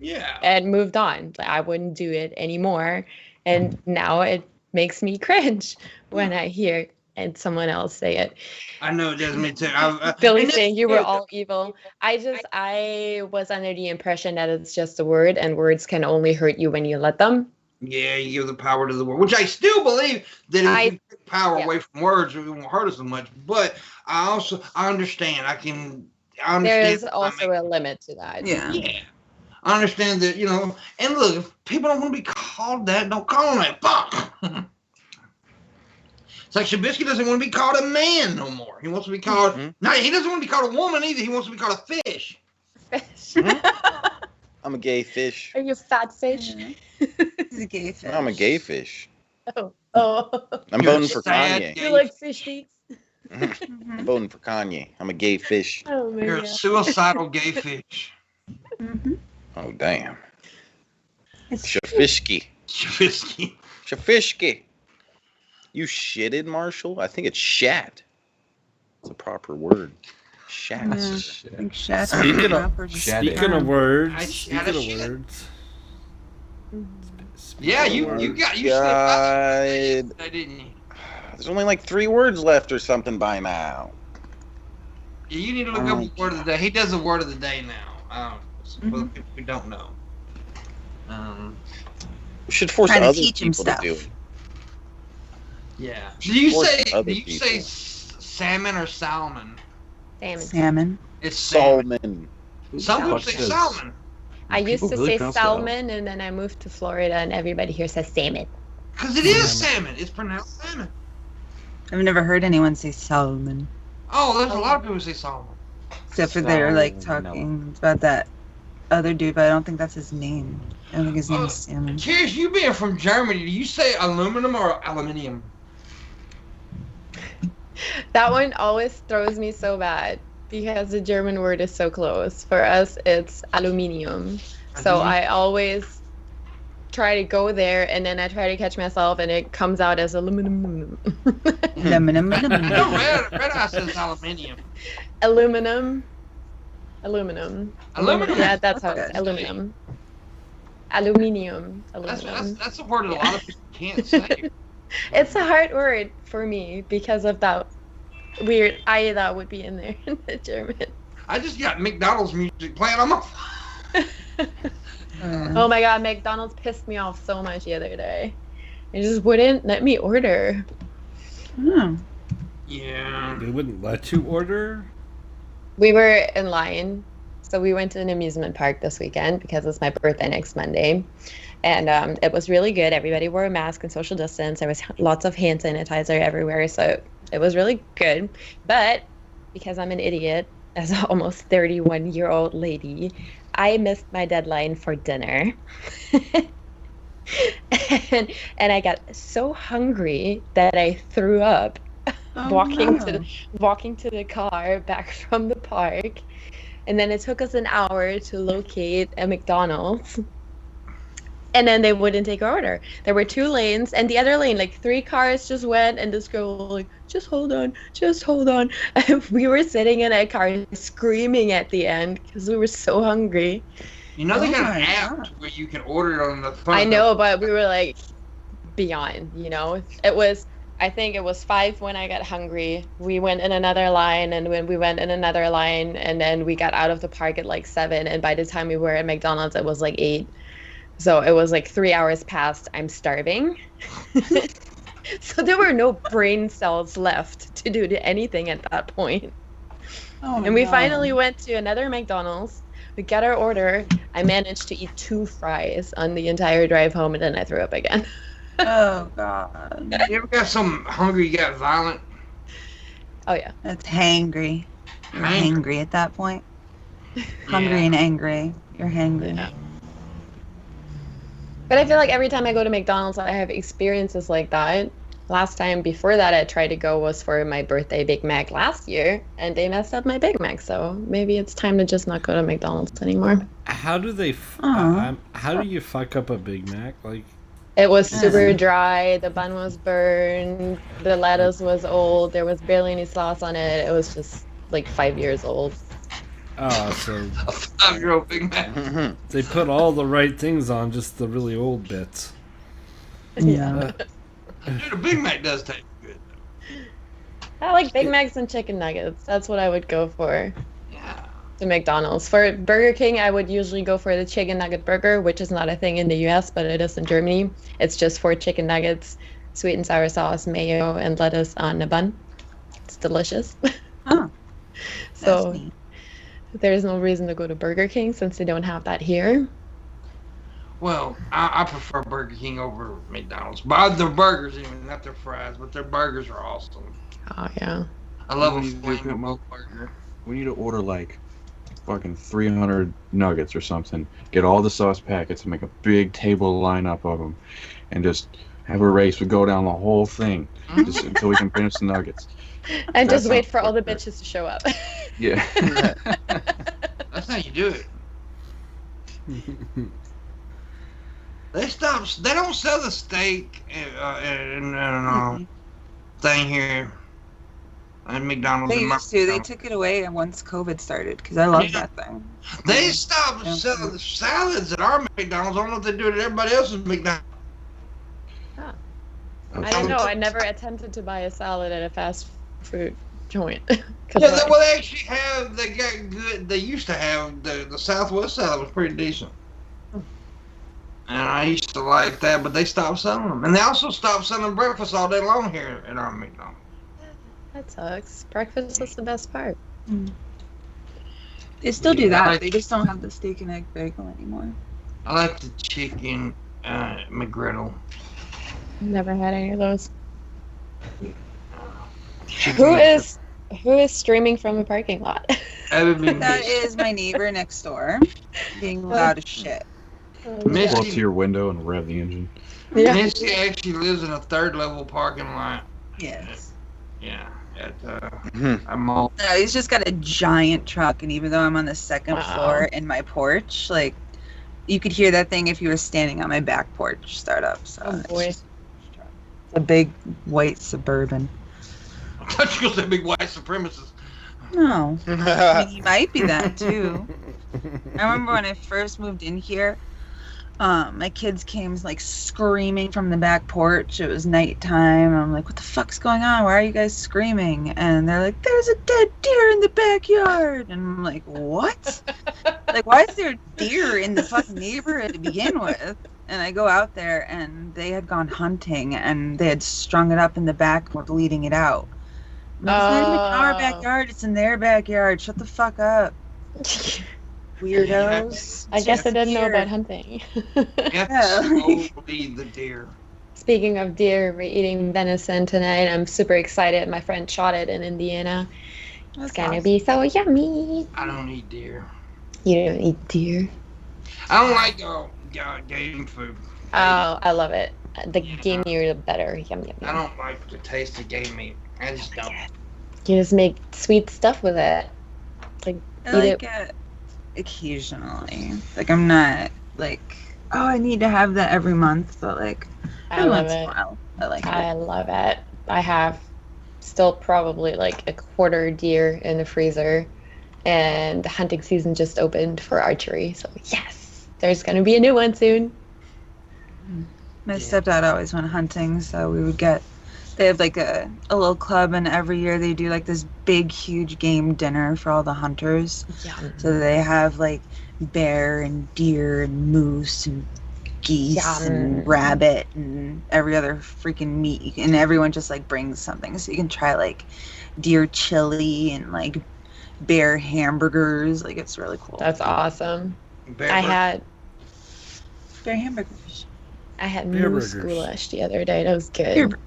Yeah. And moved on. I wouldn't do it anymore, and now it makes me cringe when I hear and someone else say it. I know it does me too. Billy saying you were all evil. I was under the impression that it's just a word, and words can only hurt you when you let them. Yeah, you give the power to the word, which I still believe that if we take power away from words, it won't hurt us as much. But I understand. I understand. There is also a limit to that. Yeah. I understand that, and look, if people don't want to be called that, don't call them that. Fuck. It's like Shabisky doesn't want to be called a man no more. He wants to be called, no, he doesn't want to be called a woman either. He wants to be called a fish. I'm a gay fish. Are you a fat fish? He's a gay fish. I'm a gay fish. Oh. I'm voting for Kanye. You like fish sticks? I'm voting for Kanye. I'm a gay fish. Oh, man. You're a suicidal gay fish. Mm-hmm. Oh, damn. Shabisky. You shitted, Marshall? I think it's shat. It's a proper word. Shat. I think shat. Speaking of words. Yeah, you got God. that, didn't you? There's only like 3 words left or something by now. Yeah, you need to look up the word of the day. He does the word of the day now. For the people who don't know. We should force other people to do it. Yeah. Do you say salmon or salmon? Salmon. It's salmon. Some people say salmon. I used to say salmon, and then I moved to Florida, and everybody here says salmon. Because it is salmon. It's pronounced salmon. I've never heard anyone say salmon. Oh, there's a lot of people who say salmon. Except for they're like talking about that other dude, but I don't think that's his name. I don't think his name is Salmon. Curious, you being from Germany, do you say aluminum or aluminium? That one always throws me so bad because the German word is so close. For us, it's aluminium. So I always try to go there, and then I try to catch myself, and it comes out as aluminum. Aluminum. No, Red Eye says aluminium. Aluminum. Aluminum. Yeah, that's how it's aluminum. Aluminium. That's a word that a lot of people can't say. It's a hard word for me because of that weird I that would be in there in the German. I just got McDonald's music playing on my Oh my god, McDonald's pissed me off so much the other day. They just wouldn't let me order. Yeah. They wouldn't let you order? We were in line. So we went to an amusement park this weekend because it's my birthday next Monday. And it was really good. Everybody wore a mask and social distance. There was lots of hand sanitizer everywhere. So it was really good. But because I'm an idiot, as an almost 31-year-old lady, I missed my deadline for dinner. and I got so hungry that I threw up walking to the car back from the park. And then it took us an hour to locate a McDonald's. And then they wouldn't take our order. There were 2 lanes, and the other lane, like 3 cars just went, and this girl was like, just hold on. And we were sitting in a car screaming at the end because we were so hungry. You know, they got an app where you can order it on the phone. I know, but we were like beyond, I think it was 5 when I got hungry. We went in another line, and when we went in another line, and then we got out of the park at like 7, and by the time we were at McDonald's, it was like 8. So it was like 3 hours past. I'm starving. So there were no brain cells left to do anything at that point. Oh, and we finally went to another McDonald's. We got our order. I managed to eat 2 fries on the entire drive home, and then I threw up again. Oh, God. You ever got some hungry, you got violent? Oh, yeah. That's hangry. You're Hangry. hangry at that point. Hungry and angry. You're hangry. Yeah. But I feel like every time I go to McDonald's, I have experiences like that. Last time before that I tried to go was for my birthday Big Mac last year, and they messed up my Big Mac, so maybe it's time to just not go to McDonald's anymore. How do they? How do you fuck up a Big Mac? Like, it was super dry, the bun was burned, the lettuce was old, there was barely any sauce on it. It was just like 5 years old. oh, so A 5-year-old Big Mac. they put all the right things on, just the really old bits. Yeah. Dude, a Big Mac does taste good. I like Big Macs and chicken nuggets. That's what I would go for. Yeah. To McDonald's. For Burger King, I would usually go for the chicken nugget burger, which is not a thing in the US, but it is in Germany. It's just 4 chicken nuggets, sweet and sour sauce, mayo, and lettuce on a bun. It's delicious. Oh, So that's neat. there's no reason to go to Burger King since they don't have that here. Well, I prefer Burger King over McDonald's. But their burgers, even not their fries, but their burgers are awesome. Oh, yeah. I love a When you do flame that, burger. We need to order like fucking 300 nuggets or something. Get all the sauce packets and make a big table lineup of them, and just have a race. We go down the whole thing just until we can finish the nuggets. And That just wait sounds for all the perfect. bitches to show up. Yeah. That's how you do it. They don't sell the steak thing here at McDonald's. They in my used to. They town. took it away once COVID started because I love that thing. They stopped selling the salads at our McDonald's. I don't know if they do it at everybody else's McDonald's. I don't know. I never attempted to buy a salad at a fast food joint. Yeah, well, they actually have. They got good. They used to have the Southwest salad was pretty decent, and I used to like that. But they stopped selling them, and they also stopped selling breakfast all day long here at our McDonald's. That sucks. Breakfast is the best part. They still do Yeah, that. like- They just don't have the steak and egg bagel anymore. I like the chicken McGriddle. Never had any of those. Chicken Who is streaming from a parking lot? That would be That Missy. is my neighbor next door, being loud as shit. Missy- Pull up to your window and rev the engine. Yeah. Missy actually lives in a 3rd level parking lot. Yes. Yeah, at a mall. No, he's just got a giant truck, and even though I'm on the 2nd Wow. floor in my porch, like, you could hear that thing if you were standing on my back porch start up. So Oh, it's boy. just a big white Suburban. I thought you were going to say big white supremacist. No, I mean, he might be that too. I remember when I first moved in here, my kids came like screaming from the back porch. It was nighttime. I'm like, what the fuck's going on? Why are you guys screaming? And they're like, there's a dead deer in the backyard. And I'm like, what? Like, why is there a deer in the fucking neighborhood to begin with? And I go out there, and they had gone hunting, and they had strung it up in the back and were bleeding it out. And it's not in our Oh. backyard, it's in their backyard. Shut the fuck up, weirdos. I guess I It's didn't know deer. about hunting. You have Yeah. to slowly the deer. Speaking of deer, we're eating venison tonight. I'm super excited. My friend shot it in Indiana. That's It's gonna awesome. be so yummy. I don't eat deer. You don't eat deer? I don't like game food. Oh, I love it. The Yeah. gamier, the better. Yum, yum, I yum. don't like the taste of game meat. I just don't. You just make sweet stuff with it. Like, I eat like it occasionally. Like, I'm not like Oh, I need to have that every month, but like I every love once in a it. while, I like I it. love it. I have still probably like a quarter deer in the freezer, and the hunting season just opened for archery. So yes, there's gonna be a new one soon. My stepdad always went hunting, so we would get. They have like a little club, and every year they do like this big, huge game dinner for all the hunters. Yum. So they have like bear and deer and moose and geese Yum. and rabbit and every other freaking meat, and everyone just like brings something, so you can try like deer chili and like bear hamburgers. Like it's really cool. That's awesome. Bear I burger. had Bear hamburgers. Beer moose burgers. goulash the other day. That was good. Beer-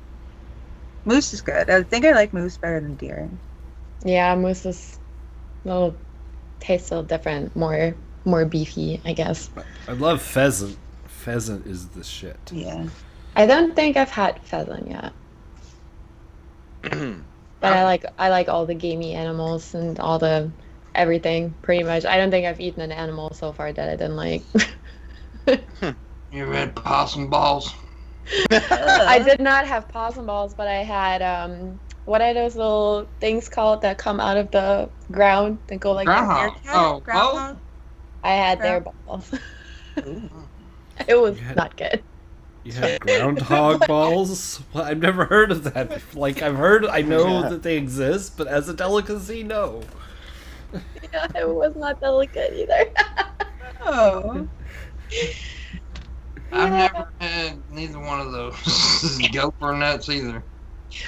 Moose is good. I think I like moose better than deer. Yeah, moose is tastes a little different, more beefy, I guess. I love pheasant. Pheasant is the shit. Yeah. I don't think I've had pheasant yet, but I like all the gamey animals and all the everything pretty much. I don't think I've eaten an animal so far that I didn't like. You ever had possum balls? I did not have possum balls, but I had what are those little things called that come out of the ground and go like Groundhog. Meerkat? Oh, Groundhog? I had their balls. It was not good. You had groundhog balls? Well, I've never heard of that. Like I know that they exist, but as a delicacy, no. Yeah, it was not delicate either. Oh. I've never had neither one of those gopher nuts either.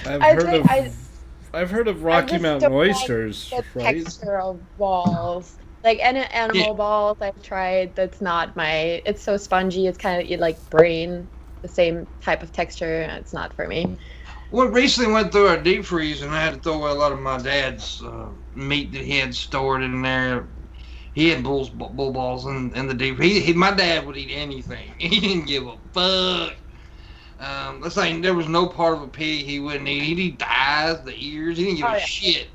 I've heard of Rocky just Mountain don't like oysters, The right? texture of balls. Like animal balls I've tried, that's not my, it's so spongy, it's kind of like brain, the same type of texture, and it's not for me. Well, recently went through our deep freeze, and I had to throw away a lot of my dad's meat that he had stored in there. He had bull balls in the deep. My dad would eat anything. He didn't give a fuck. Let's say there was no part of a pig he wouldn't eat. He'd eat the eyes, the ears. He didn't give a shit.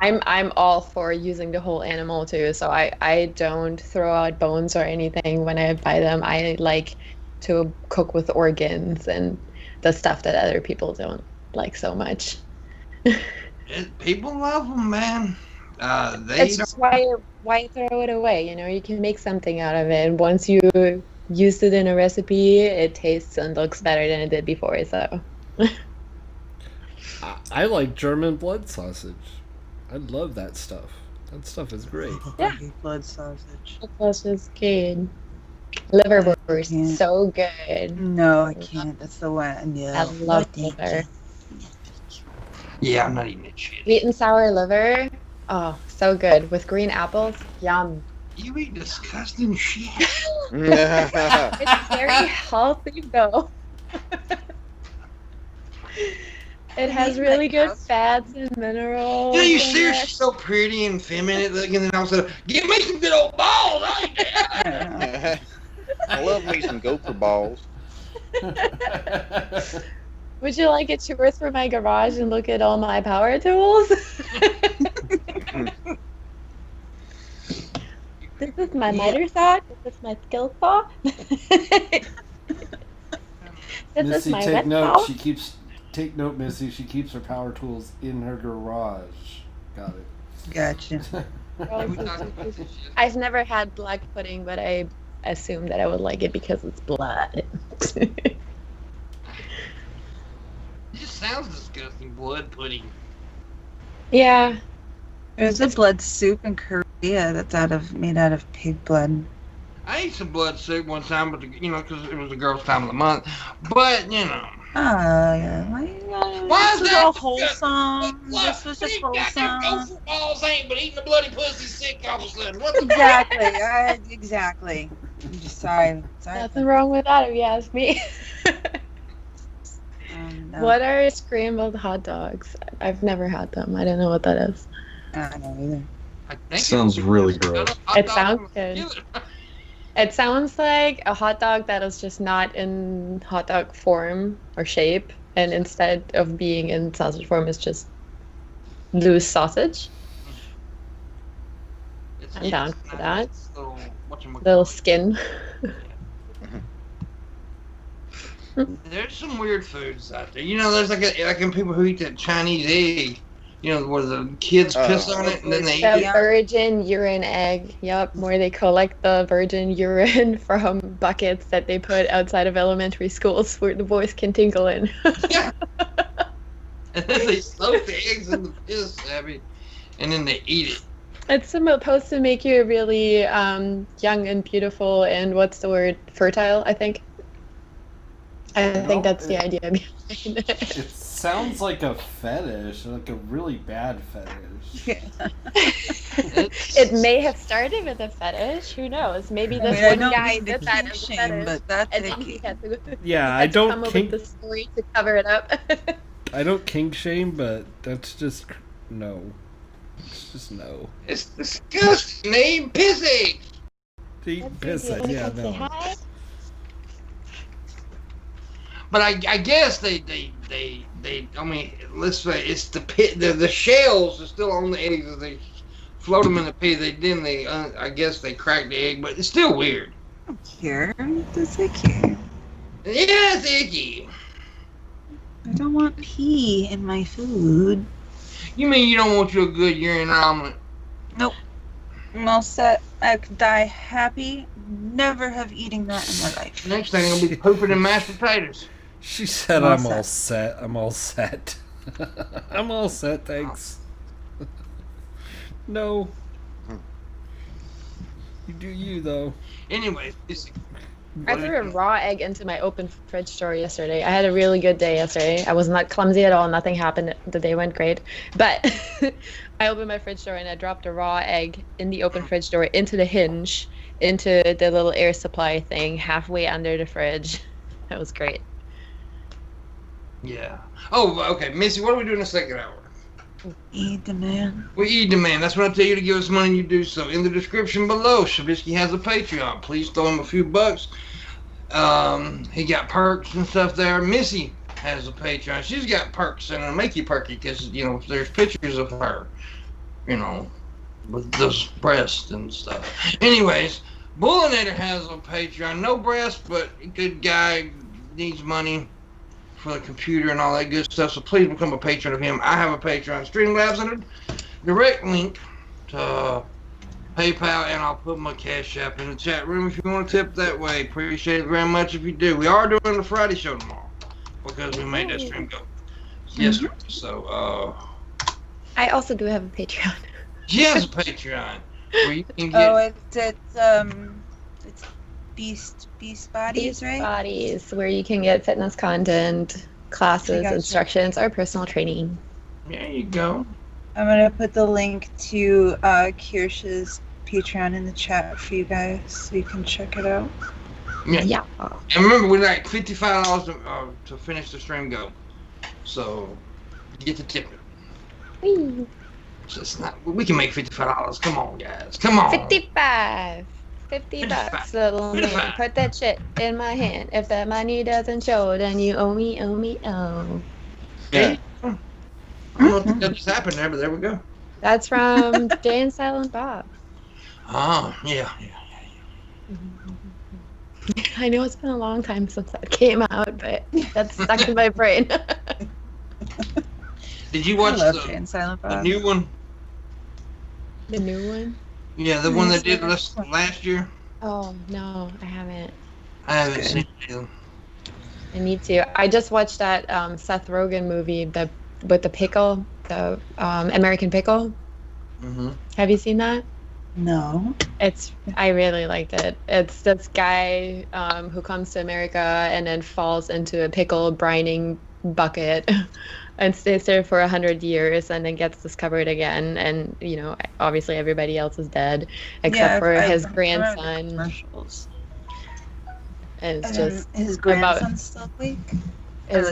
I'm all for using the whole animal too, so I don't throw out bones or anything when I buy them. I like to cook with organs and the stuff that other people don't like so much. People love them, man. It's just why throw it away? You know, you can make something out of it. And once you used it in a recipe, it tastes and looks better than it did before. So I like German blood sausage. I love that stuff. That stuff is great. Yeah. Blood sausage. that's just good. Liverwurst, so good. No, I can't. That's the one. Yeah. I love liver. Yeah, I'm not eating that shit. Sweet and sour liver. Oh, so good. With green apples. Yum. You eat disgusting shit. It's very healthy though. It has really good fats and minerals. Yeah, you in seriously it. so pretty and feminine looking, and then all of a sudden, give me some good old balls. I ain't that. I love me some gopher balls. Would you like a tour through my garage and look at all my power tools? This is my miter saw. This is my skill saw. This is Missy, my take wet note. saw. Take note, Missy. She keeps her power tools in her garage. Got it. Gotcha. I've never had black pudding, but I assume that I would like it because it's blood. It just sounds disgusting. Blood pudding. Yeah. There's a blood soup in Korea that's made out of pig blood. I ate some blood soup one time, but because it was the girl's time of the month. But Oh, yeah. Why is This was that all disgusting? wholesome. Look, This was just these goddamn wholesome. gopher balls ain't, but eating the bloody pussy sick all of a sudden. What the Exactly. Exactly. I'm just sorry. Nothing wrong with that if you ask me. No. What are scrambled hot dogs? I've never had them. I don't know what that is. I don't know either. I think Sounds really gross. It sounds good. It sounds like a hot dog that is just not in hot dog form or shape, and instead of being in sausage form, it's just loose sausage. I'm down for that. Little skin. There's some weird foods out there. You know, there's like people who eat that Chinese egg. You know, where the kids piss on it and then they eat The it. virgin urine egg. Yep, where they collect the virgin urine from buckets that they put outside of elementary schools where the boys can tinkle in. Yeah. And then they soak the eggs in the piss, Abby, and then they eat it. It's supposed to make you really young and beautiful and what's the word? Fertile, I think. I think that's the idea behind it. It sounds like a fetish, like a really bad fetish. It may have started with a fetish. Who knows? Maybe this one guy did that as a fetish, but that's and then he had to, Yeah, he had I don't to come up kink. with the story to cover it up. I don't kink shame, but that's just no. It's just no. It's disgusting. They eat piss eggs. Eat piss eggs, yeah, no. But I guess they I mean, let's say it's the shells are still on the eggs as they float them in the pee. I guess they crack the egg, but it's still weird. Here, does it care? Yeah, it's icky. I don't want pee in my food. You mean you don't want you a good urine omelet? Nope. I'm all set. I could die happy. Never have eaten that in my life. Next thing I'll be pooping in mashed potatoes. She said, I'm I'm all all set. I'm all set. I'm all set, thanks. No. You do you, though. Anyway, I threw a raw egg into my open fridge door yesterday. I had a really good day yesterday. I was not clumsy at all. Nothing happened. The day went great. But I opened my fridge door and I dropped a raw egg in the open fridge door into the hinge, into the little air supply thing halfway under the fridge. That was great. Yeah. Oh, okay. Missy, what are we doing in the second hour? Eat the man. We eat demand. That's when I tell you to give us money, you do so. In the description below, Shabisky has a Patreon. Please throw him a few bucks. He got perks and stuff there. Missy has a Patreon. She's got perks and it'll make you perky because, you know, there's pictures of her, you know, with those breasts and stuff. Anyways, Booleanenator has a Patreon. No breasts, but a good guy, needs money for the computer and all that good stuff, so please become a patron of him. I have a Patreon, Streamlabs, and a direct link to PayPal, and I'll put my Cash App in the chat room if you want to tip that way. Appreciate it very much if you do. We are doing the Friday show tomorrow because we made that stream go yesterday. So, I also do have a Patreon. she has a Patreon where you can get. It's Beast Bodies, right? Bodies, where you can get fitness content, classes, instructions, or personal training. There you go. I'm gonna put the link to Kirsch's Patreon in the chat for you guys, so you can check it out. Yeah. And remember, we're like $55 to finish the stream go. So get the tip. Whee. So it's not. We can make $55. Come on, guys. Come on. 55. 50 bucks, little man. Put that shit in my hand. If that money doesn't show, then you owe me, oh. Yeah. I don't know if that just happened there, but there we go. That's from Jay and Silent Bob. Oh, yeah. I know it's been a long time since that came out, but that's stuck in my brain. Did you watch I love Jay and Silent the Bob. new one? The new one? Yeah, the one that did last year. Oh, no, I haven't. I haven't seen it either. I need to. I just watched that Seth Rogen movie with the pickle, the American Pickle. Mm-hmm. Have you seen that? No. I really liked it. It's this guy who comes to America and then falls into a pickle brining bucket and stays there for 100 years and then gets discovered again. And, you know, obviously everybody else is dead except for his grandson. Commercials. And it's just his grandson's still awake? His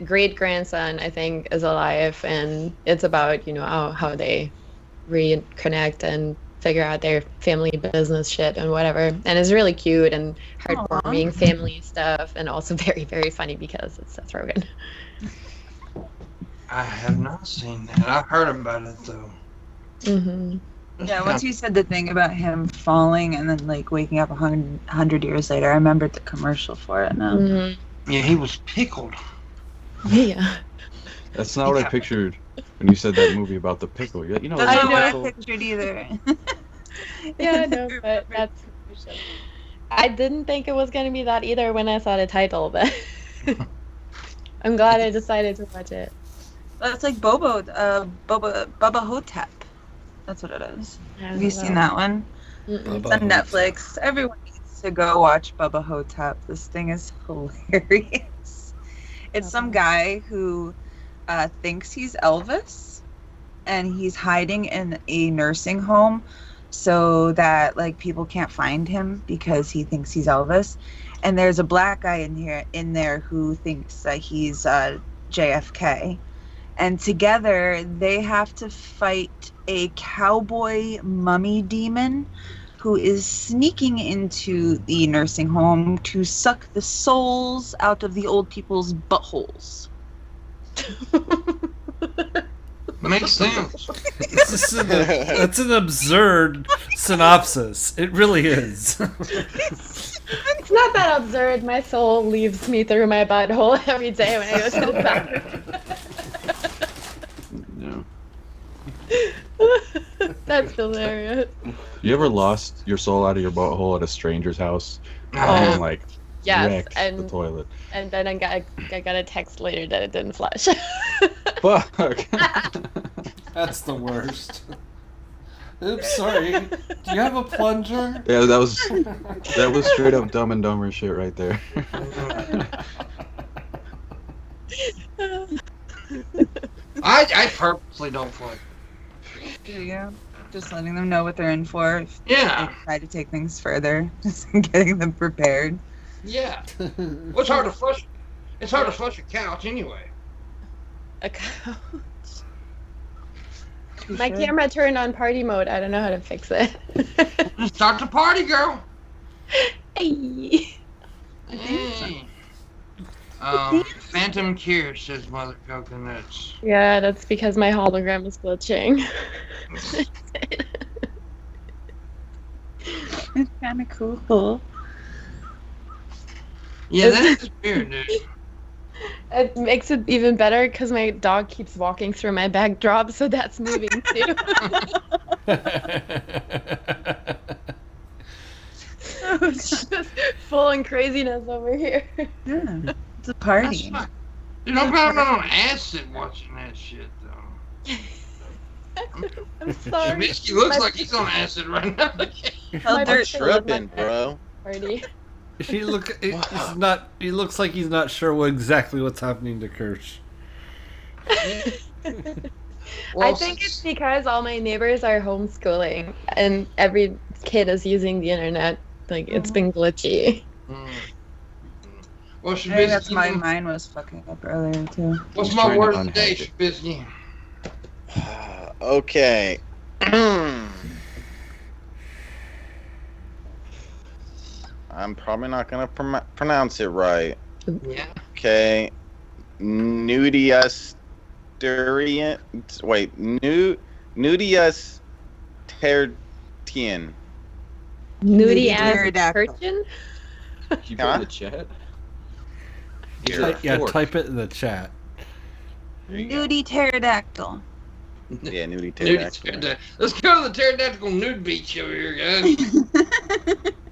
great grandson, I think, is alive, and it's about, you know, how they reconnect and figure out their family business shit and whatever. And it's really cute and heartwarming family stuff, and also very, very funny because it's Seth Rogen. I have not seen that. I've heard about it though. Mm-hmm. Yeah, once you said the thing about him falling and then like waking up 100 years later, I remembered the commercial for it now. Mm-hmm. Yeah, he was pickled. Yeah. That's not what I pictured when you said that movie about the pickle. You know, That's the not what I pickle. pictured either. Yeah, I know, but that's. I didn't think it was going to be that either when I saw the title, but I'm glad I decided to watch it. That's like Bubba Hotep. That's what it is. Have you seen that one? Mm-mm. It's on Netflix. Everyone needs to go watch Bubba Hotep. This thing is hilarious. It's some guy who thinks he's Elvis, and he's hiding in a nursing home so that like people can't find him because he thinks he's Elvis. And there's a black guy in there who thinks that he's JFK. And together they have to fight a cowboy mummy demon who is sneaking into the nursing home to suck the souls out of the old people's buttholes. Makes sense. That's an absurd synopsis. It really is. It's not that absurd. My soul leaves me through my butthole every day when I go to the bathroom. No. That's hilarious. You ever lost your soul out of your butthole at a stranger's house Oh. and like Yes, wrecked the and toilet? and then I got a text later that it didn't flush. Fuck. That's the worst. Oops, sorry. Do you have a plunger? Yeah, that was straight up Dumb and Dumber shit right there. I purposely don't flush. There you go. Just letting them know what they're in for. If Yeah. they try to take things further, just getting them prepared. Yeah. Well, it's hard to flush. It's hard to flush a couch anyway. A couch. My camera turned on party mode. I don't know how to fix it. Just start the party, girl. Hey. Hey. Phantom Cure, says Mother Coconuts. Yeah, that's because my hologram is glitching. It's kind of cool. Yeah, that is weird, dude. It makes it even better because my dog keeps walking through my backdrop, so that's moving too. Just full on craziness over here. Yeah, it's a party. Dude, I'm probably not on acid watching that shit, though. I'm sorry. Shabisky looks like he's on acid right now. Hell, My they're birthday was Tripping, my bro. party. He looks like he's not sure exactly what's happening to Kirsch. Well, I think it's because all my neighbors are homeschooling and every kid is using the internet. Like, it's been glitchy. Well, I think that's Shabisky, why mine was fucking up earlier too. what's He's my trying word to of the day, unhack it. Shabisky? Okay. I'm probably not gonna pronounce it right. Yeah. Okay. Nudius tertian. Nudie as a Pterodactyl. person? Can you put it in the chat? Yeah, type it in the chat. There you go. Nudie pterodactyl. Yeah, nudie Nude pterodactyl. pterodactyl. Let's go to the pterodactyl nude beach over here, guys.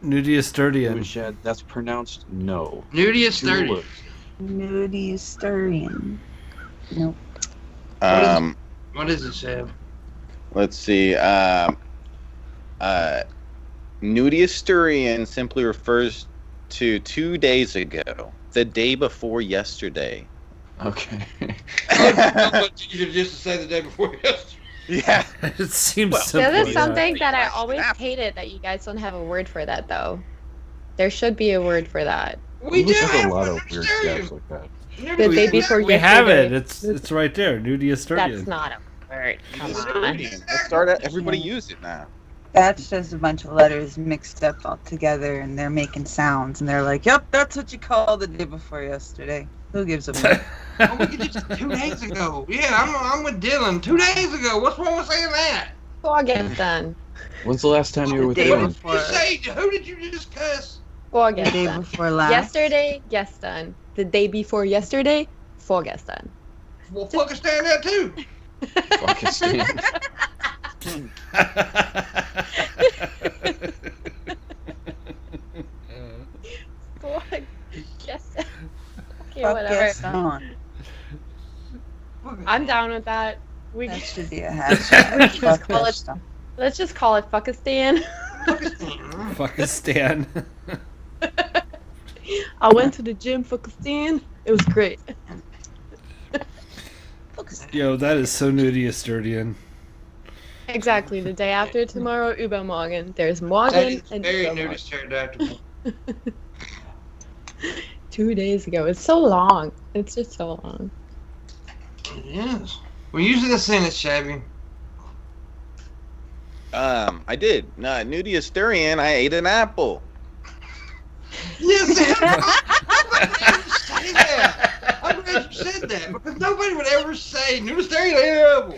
Nudiusturdian. Shad, that's pronounced no. Nudius Two 30. words. Nudie sturrian. Nope. What is it, Sam? Let's see. Nudiusturian simply refers to 2 days ago, the day before yesterday. Okay. Much easier just to say the day before yesterday. Yeah. It seems Well, simple. That is yeah. something that I always hated that you guys don't have a word for that, though. There should be a word for that. We do There's have a lot one of weird upstairs. gaps like that. The day before We have it. yesterday. It's right there. Nudiusturdian. That's not a word. Come on. Let's start it. Everybody use it now. That's just a bunch of letters mixed up all together, and they're making sounds, and they're like, "Yep, that's what you call the day before yesterday." Who gives a fuck? Oh, we did this 2 days ago. Yeah, I'm with Dylan. 2 days ago. What's wrong with saying that? Forgestan. When's the last time you were with The day Dylan? before. You say, who did you just cuss? The day Forgestan. before last. Yesterday, Gestan. The day before yesterday, Forgestan. Well, fucking stand there too. Fucking stand. Forgestan. Okay, Fuck whatever. yes on. I'm down with that. We That should be a hashtag. Fuck call yes it- on. let's just call it Fuckistan. Fuck a Stan. I went to the gym, Fuckistan. It was great. Yo, that is so nudie-Sturdian. Exactly. The day after tomorrow, Übermorgen. There's That Morgen is and very Übermorgen. nudist pterodactyl. 2 days ago. It's so long. It's just so long. It is. We're using the sentence, Shabby. I did. Nudie Asturian, I ate an apple. Yes, I'm glad you say that. I'm glad you said that because nobody would ever say nudist pterodactyl.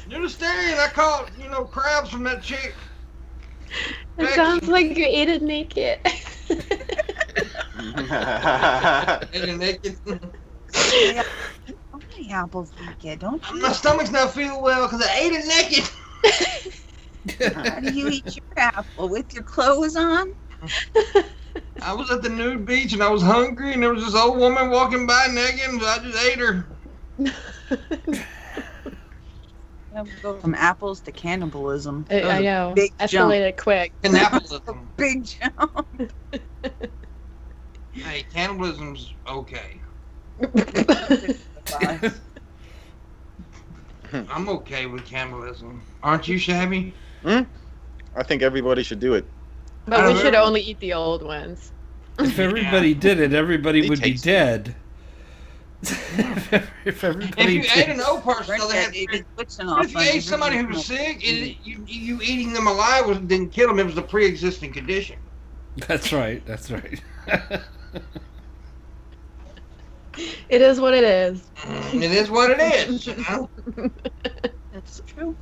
Nudistarian, I caught, crabs from that chick. It sounds like you ate it naked. And naked. How many apples do you get? Don't you? My stomach's not feeling well because I ate it naked. How do you eat your apple? With your clothes on? I was at the nude beach and I was hungry and there was this old woman walking by naked and I just ate her. We go from apples to cannibalism. I That was a know. Big jump. Escalated quick. Cannibalism. Big jump. Hey, cannibalism's okay. I'm okay with cannibalism. Aren't you, Shabby? I think everybody should do it. But we should only eat the old ones. If everybody did it, everybody They would be taste dead. if If everybody you ate an did, old person, so they had if you ate somebody who was sick, you eating them alive didn't kill them. It was a pre-existing condition. that's right. That's right. It is what it is. It is what it is. That's true.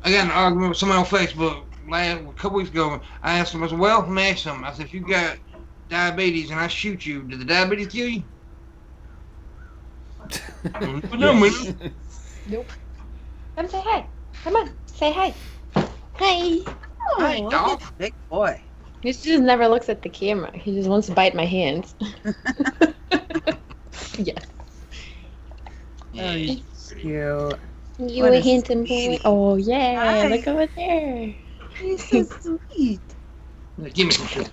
I got in an argument with somebody on Facebook a couple weeks ago. I asked him, I said, well, let me ask you something. I said, if you got diabetes and I shoot you, did the diabetes kill you? No, man. Nope. Come say hi. Come on. Say hi. Hi. Hey, Oh, dog. look at the big boy. He just never looks at the camera. He just wants to bite my hands. Yes. Oh, he's cute. You What a a handsome boy. sweetie. Oh, yeah. Hi. Look over there. He's so sweet. Give me some shit.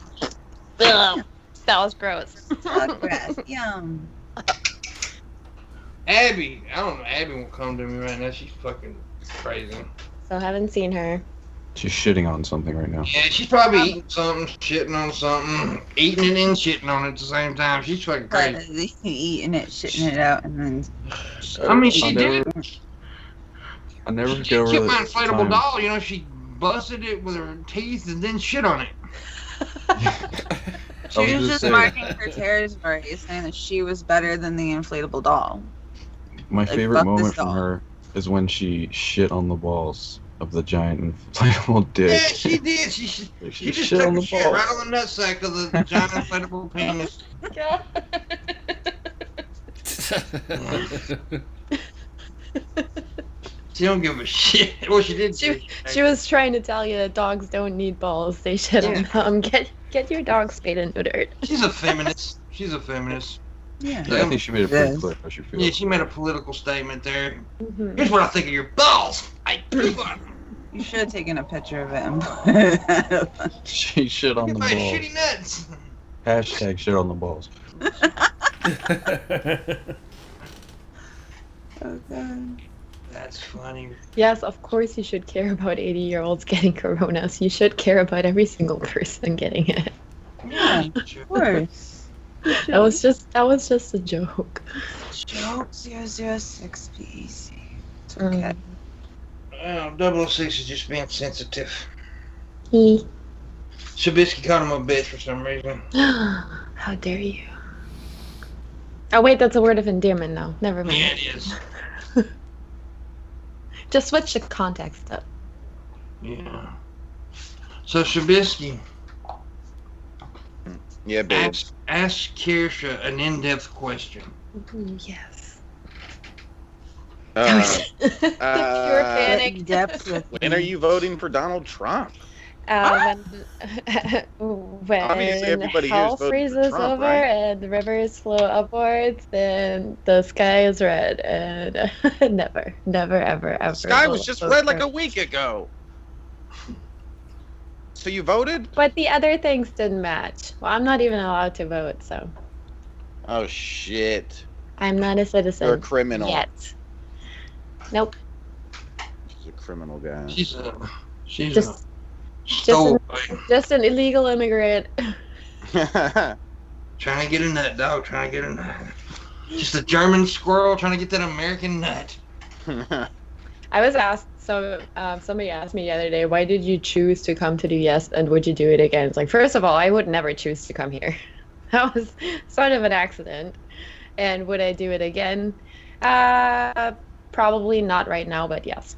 Ugh. That was gross. Dog grass. Yum. Abby, I don't know. Abby won't come to me right now. She's fucking crazy. So haven't seen her. She's shitting on something right now. Yeah, she's probably eating something, shitting on something, eating it and shitting on it at the same time. She's fucking crazy. Eating it, shitting it out, and then. I mean, she did. I never She get over took the my inflatable time. doll, she busted it with her teeth and then shit on it. She was was just just saying. marking her territory, saying that she was better than the inflatable doll. My Like, favorite fuck moment this from doll. her is when she shit on the balls of the giant inflatable dick. Yeah, she did. She She just shit took on the the shit balls. right on the nutsack of the giant inflatable penis. She don't give a shit. Well, she did. She was trying to tell you that dogs don't need balls. They shit on them. Get your dog spayed and neutered. She's a feminist. She's a feminist. Yeah. Yeah, I think she made it pretty Yes. clear how she feels. Yeah, she made a political statement there. Mhm. Here's what I think of your balls. I poop on them. You should have taken a picture of it and put it up. She shit on Get the my balls. shitty nuts. Hashtag shit on the balls. Oh, God. That's funny. Yes, of course you should care about 80-year-olds getting coronas. You should care about every single person getting it. Yeah, of course. That was just a joke. Joke 006 PEC. It's okay. Well, 006 is just being sensitive. He. Shabisky called him a bitch for some reason. How dare you? Oh wait, that's a word of endearment now. Never mind. Yeah, it is. Just switch the context up. Yeah. So Shabisky, Yeah, babe. ask Kirsha an in-depth question. Yes. Uh, The pure panic. Depth with when are you voting for Donald Trump? When Obviously, everybody here is hell voting for freezes Trump, over right? and the rivers flow upwards, then the sky is red, and never, ever. The sky was will just it red like go. a week ago. So you voted? But the other things didn't match. Well, I'm not even allowed to vote, so Oh shit! I'm not a citizen You're a criminal. yet. Nope. She's a criminal guy. She's Just- a stowaway. Just an illegal immigrant. Trying to get a nut, dog. Trying to get a nut. Just a German squirrel trying to get that American nut. I was asked, somebody asked me the other day, why did you choose to come to the US and would you do it again? It's like, first of all, I would never choose to come here. That was sort of an accident. And would I do it again? Probably not right now, but yes.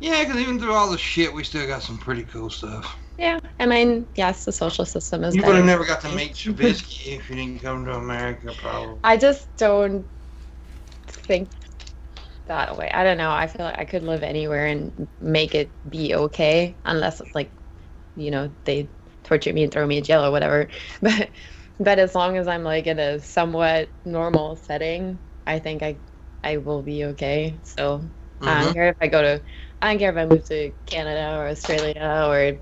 Yeah, because even through all the shit, we still got some pretty cool stuff. Yeah, I mean, yes, the social system is You would better. have never got to meet Shabisky if you didn't come to America, probably. I just don't think that way. I don't know. I feel like I could live anywhere and make it be okay, unless it's like, they torture me and throw me in jail or whatever. But as long as I'm like in a somewhat normal setting, I think I will be okay. So I don't care if I move to Canada or Australia or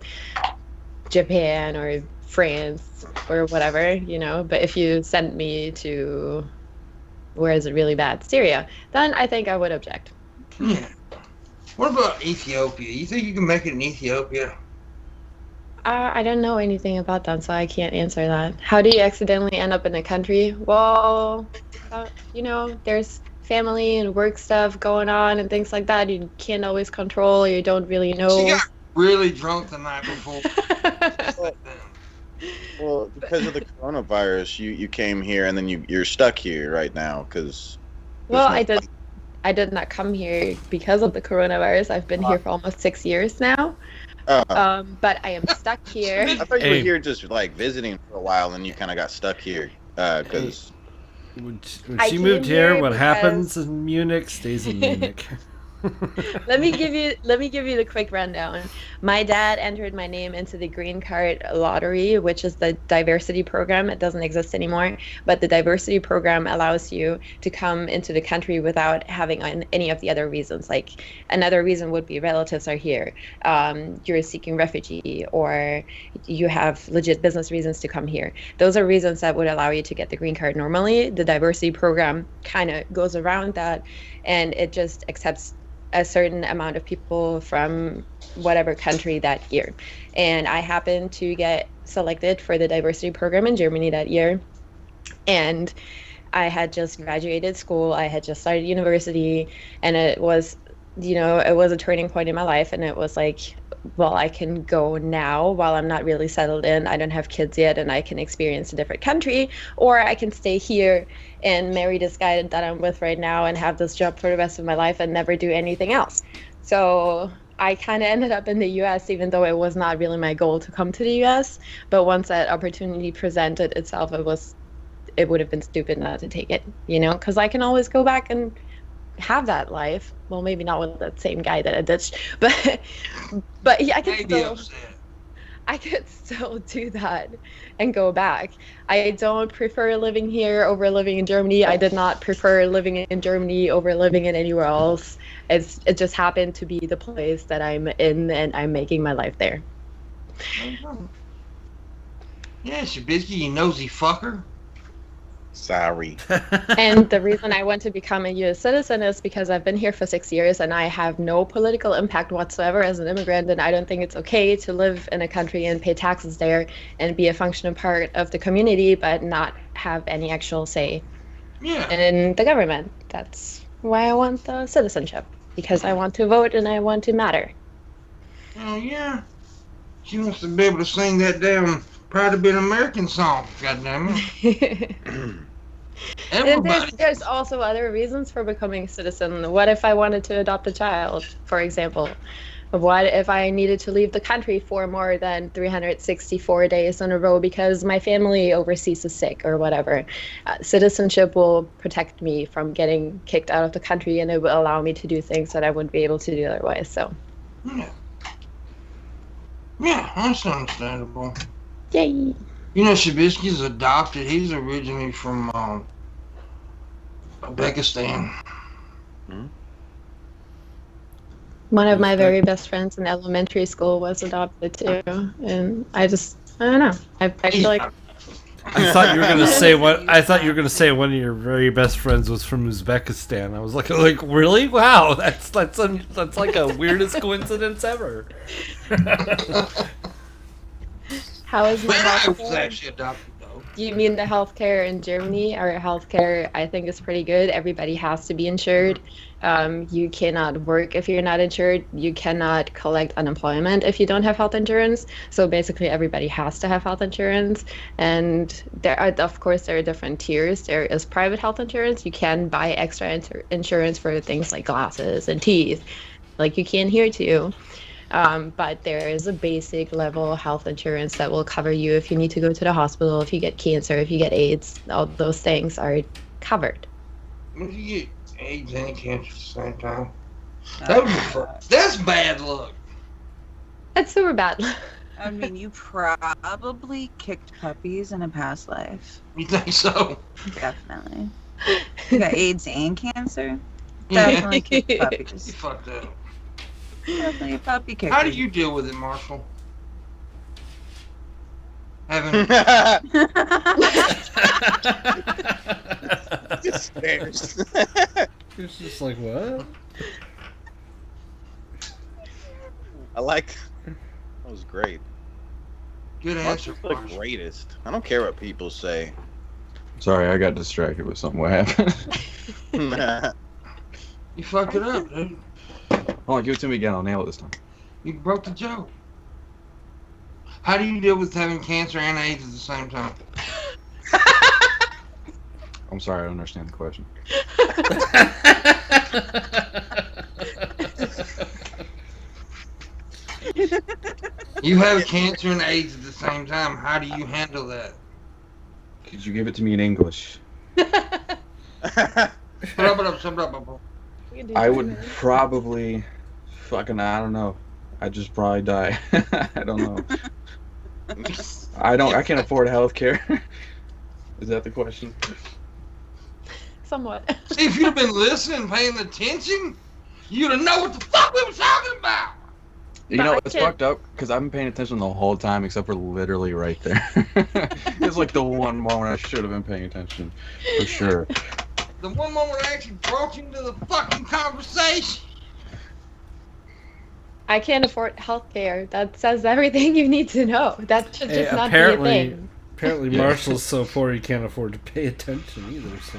Japan or France or whatever, but if you sent me to where is it really bad, Syria, then I think I would object. Yeah. What about Ethiopia? You think you can make it in Ethiopia? I don't know anything about them, so I can't answer that. How do you accidentally end up in a country? Well, there's family and work stuff going on and things like that. You can't always control. You don't really know. She got really drunk the night before. Well, because of the coronavirus, you came here and then you're stuck here right now because. Well, I did not come here because of the coronavirus. I've been here for almost 6 years now. But I am stuck here. I thought you were here just like visiting for a while and you kind of got stuck here because. When I she came moved here, here what because- happens in Munich stays in Munich. Let me give you the quick rundown. My dad entered my name into the green card lottery, which is the diversity program. It doesn't exist anymore, but the diversity program allows you to come into the country without having any of the other reasons. Like another reason would be relatives are here, you're seeking refugee, or you have legit business reasons to come here. Those are reasons that would allow you to get the green card normally. The diversity program kind of goes around that, and it just accepts a certain amount of people from whatever country that year. And I happened to get selected for the diversity program in Germany that year. And I had just graduated school. I had just started university, and it was, it was a turning point in my life. And it was like, well, I can go now while I'm not really settled in. I don't have kids yet, and I can experience a different country, or I can stay here and marry this guy that I'm with right now and have this job for the rest of my life and never do anything else. So I kind of ended up in the US, even though it was not really my goal to come to the US. But once that opportunity presented itself, it would have been stupid not to take it, because I can always go back and have that life. Well, maybe not with that same guy that I ditched, but yeah, I could still do that and go back. I don't prefer living here over living in Germany. I did not prefer living in Germany over living in anywhere else. It just happened to be the place that I'm in, and I'm making my life there. Yeah, Shabisky, you nosy fucker. Sorry. And the reason I want to become a U.S. citizen is because I've been here for 6 years and I have no political impact whatsoever as an immigrant, and I don't think it's okay to live in a country and pay taxes there and be a functional part of the community but not have any actual say in the government. That's why I want the citizenship, because I want to vote and I want to matter. Oh, yeah. She wants to be able to sing that damn Proud to Be an American song, goddammit. And there's also other reasons for becoming a citizen. What if I wanted to adopt a child, for example? What if I needed to leave the country for more than 364 days in a row because my family overseas is sick or whatever? Citizenship will protect me from getting kicked out of the country, and it will allow me to do things that I wouldn't be able to do otherwise. So. Yeah, that's understandable. Yay. You know, Shabisky's adopted. He's originally from Uzbekistan. Hmm? One of my very best friends in elementary school was adopted too, and I don't know. I feel like I thought you were gonna say what? I thought you were gonna say one of your very best friends was from Uzbekistan. I was like really? Wow, that's like a weirdest coincidence ever. How is my I was healthcare? actually adopted, though. You mean the healthcare in Germany? Our healthcare, I think, is pretty good. Everybody has to be insured. You cannot work if you're not insured. You cannot collect unemployment if you don't have health insurance. So basically, everybody has to have health insurance. And there are different tiers. There is private health insurance. You can buy extra insurance for things like glasses and teeth, like you can here too. But there is a basic level health insurance that will cover you if you need to go to the hospital, if you get cancer, if you get AIDS. All those things are covered. If you get AIDS and cancer at the same time, that's bad luck. That's super bad. I mean, you probably kicked puppies in a past life. You think so? Definitely. You got AIDS and cancer? Yeah. Definitely kicked You puppies. fucked up. Definitely a puppy kicker. How do you deal with it, Marshall? Having Just stares. It's just like what? I like. That was great. good answer, Marshall's the Marshall. greatest. I don't care what people say. Sorry, I got distracted with something. What happened? You fucked it up, dude. Hold on, give it to me again. I'll nail it this time. You broke the joke. How do you deal with having cancer and AIDS at the same time? I'm sorry, I don't understand the question. You have cancer and AIDS at the same time. How do you handle that? Could you give it to me in English? I would probably I don't know. I'd just probably die. I don't know. I can't afford health care. Is that the question? Somewhat. See, if you'd have been listening, paying attention, you'd have known what the fuck we were talking about. You know, it's fucked up because I've been paying attention the whole time except for literally right there. It's like the one moment I should have been paying attention. For sure. The one moment I actually brought you into the fucking conversation. I can't afford healthcare. That says everything you need to know. That should just not be a thing. Apparently, Yeah. Marshall's so poor he can't afford to pay attention either. So.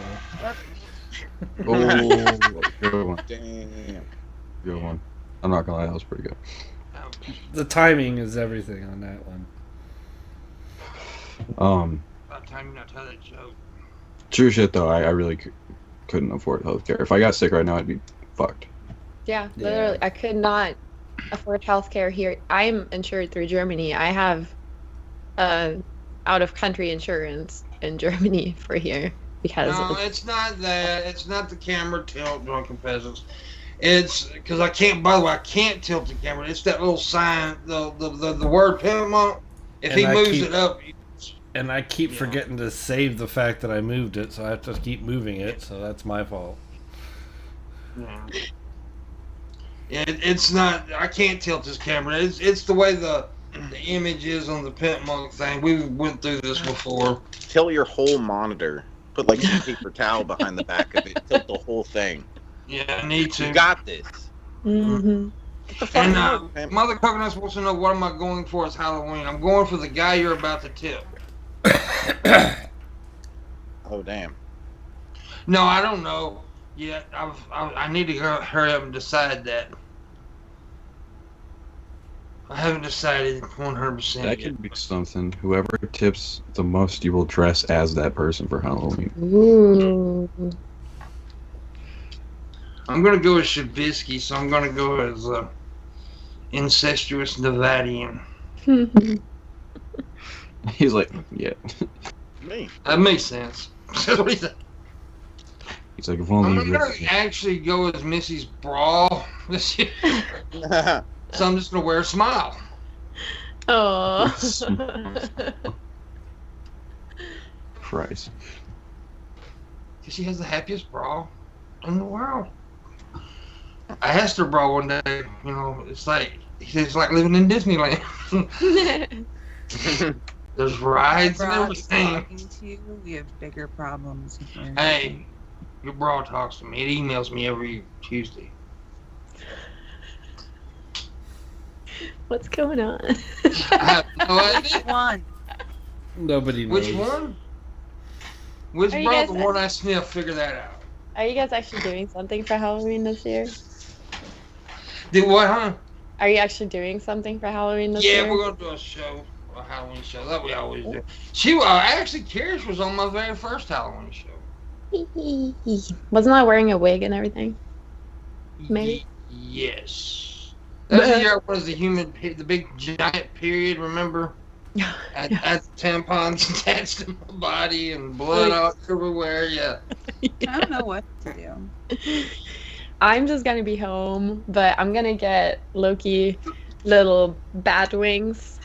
Oh, good one. Damn. Good one. I'm not gonna lie, that was pretty good. The timing is everything on that one. About time you not tell that joke. True shit though. I really couldn't afford healthcare. If I got sick right now, I'd be fucked. Yeah, literally. I could not afford healthcare here. I'm insured through Germany. I have out-of-country insurance in Germany for here because No, it's not that. It's not the camera tilt, drunken peasants. It's because I can't. By the way, I can't tilt the camera. It's that little sign, the word Pimpmunk. If And he I moves keep- it up, And I keep Yeah. forgetting to save the fact that I moved it, so I have to keep moving it. So that's my fault. it's not. I can't tilt this camera. It's the way the image is on the Pimpmunk thing. We went through this before. Tilt your whole monitor. Put like some paper towel behind the back of it. Tilt the whole thing. Yeah, I need to. You got this. Mhm. What the fuck And is this, man? Mother Coconut wants to know what am I going for as Halloween. I'm going for the guy you're about to tip. Oh damn. No, I don't know yet. I need to hurry up and decide that. I haven't decided 100%. That could be something. Whoever tips the most, you will dress as that person for Halloween. Ooh. I'm gonna go with Shabisky, so I'm gonna go as incestuous Nevadian. He's like, yeah. Me. That makes sense. That's what he said. He's like, if only I'm gonna actually go as Missy's bra this year, so I'm just gonna wear a smile. Oh. Christ. Cause she has the happiest bra in the world. I asked her bra one day, you know, it's like living in Disneyland. There's rides and everything. Talking to you, we have bigger problems here. Hey, your bra talks to me. It emails me every Tuesday. What's going on? I have no idea. One. Nobody knows. Which one? Which Are you bra? guys- The one I sniff. Figure that out. Are you guys actually doing something for Halloween this year? Did what, huh? Are you actually doing something for Halloween this Yeah, year? we're gonna do a show, a Halloween show that we always do. Actually, Karish was on my very first Halloween show. Wasn't I wearing a wig and everything? Maybe. Yes. That was the year I was the big giant period. Remember? I had tampons attached to my body and blood all everywhere. Yeah. I don't know what to do. I'm just gonna be home, but I'm gonna get Loki little bat wings.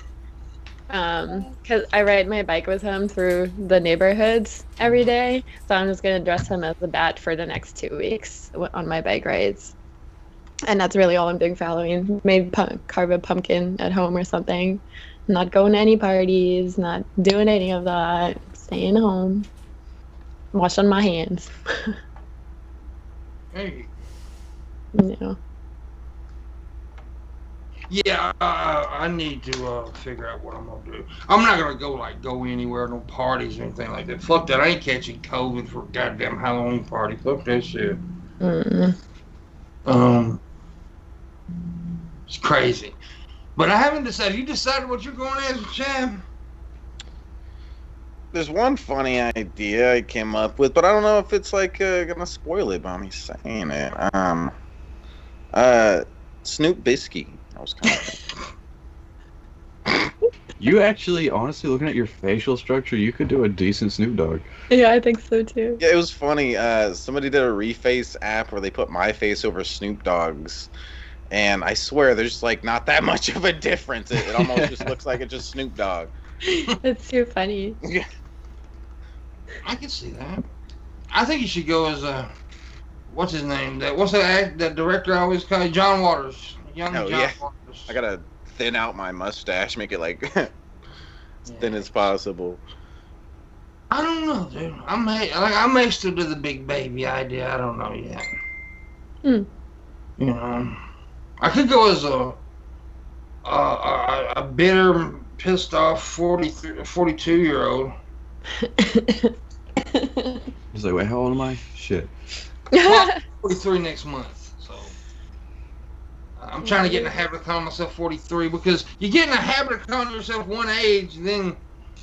Cause I ride my bike with him through the neighborhoods every day, so I'm just gonna dress him as a bat for the next 2 weeks on my bike rides. And that's really all I'm doing for Halloween. Maybe carve a pumpkin at home or something. Not going to any parties, not doing any of that. Staying home, washing my hands. Hey. You know. Yeah, I need to figure out what I'm gonna do. I'm not gonna go anywhere, no parties or anything like that. Fuck that! I ain't catching COVID for a goddamn Halloween party. Fuck that shit. It's crazy. But I haven't decided. You decided what you're going as, Chad? There's one funny idea I came up with, but I don't know if it's like gonna spoil it by me saying it. Snoop Bisky. I was kind of. You actually, honestly, looking at your facial structure, you could do a decent Snoop Dogg. Yeah, I think so too. Yeah, it was funny. Somebody did a reface app where they put my face over Snoop Dogg's, and I swear there's like not that much of a difference. It almost just looks like it's just Snoop Dogg. It's too funny. Yeah. I can see that. I think you should go as what's his name? That director I always call John Waters. Young Oh, John yeah. Waters. I gotta thin out my mustache, make it like as thin as possible. I don't know, dude. I may still do the big baby idea. I don't know yet. You know, I could go as a bitter, pissed off 42-year-old. He's like, wait, how old am I? Shit. Well, 43 next month, so I'm trying to get in the habit of calling myself 43 because you get in the habit of calling yourself one age, and then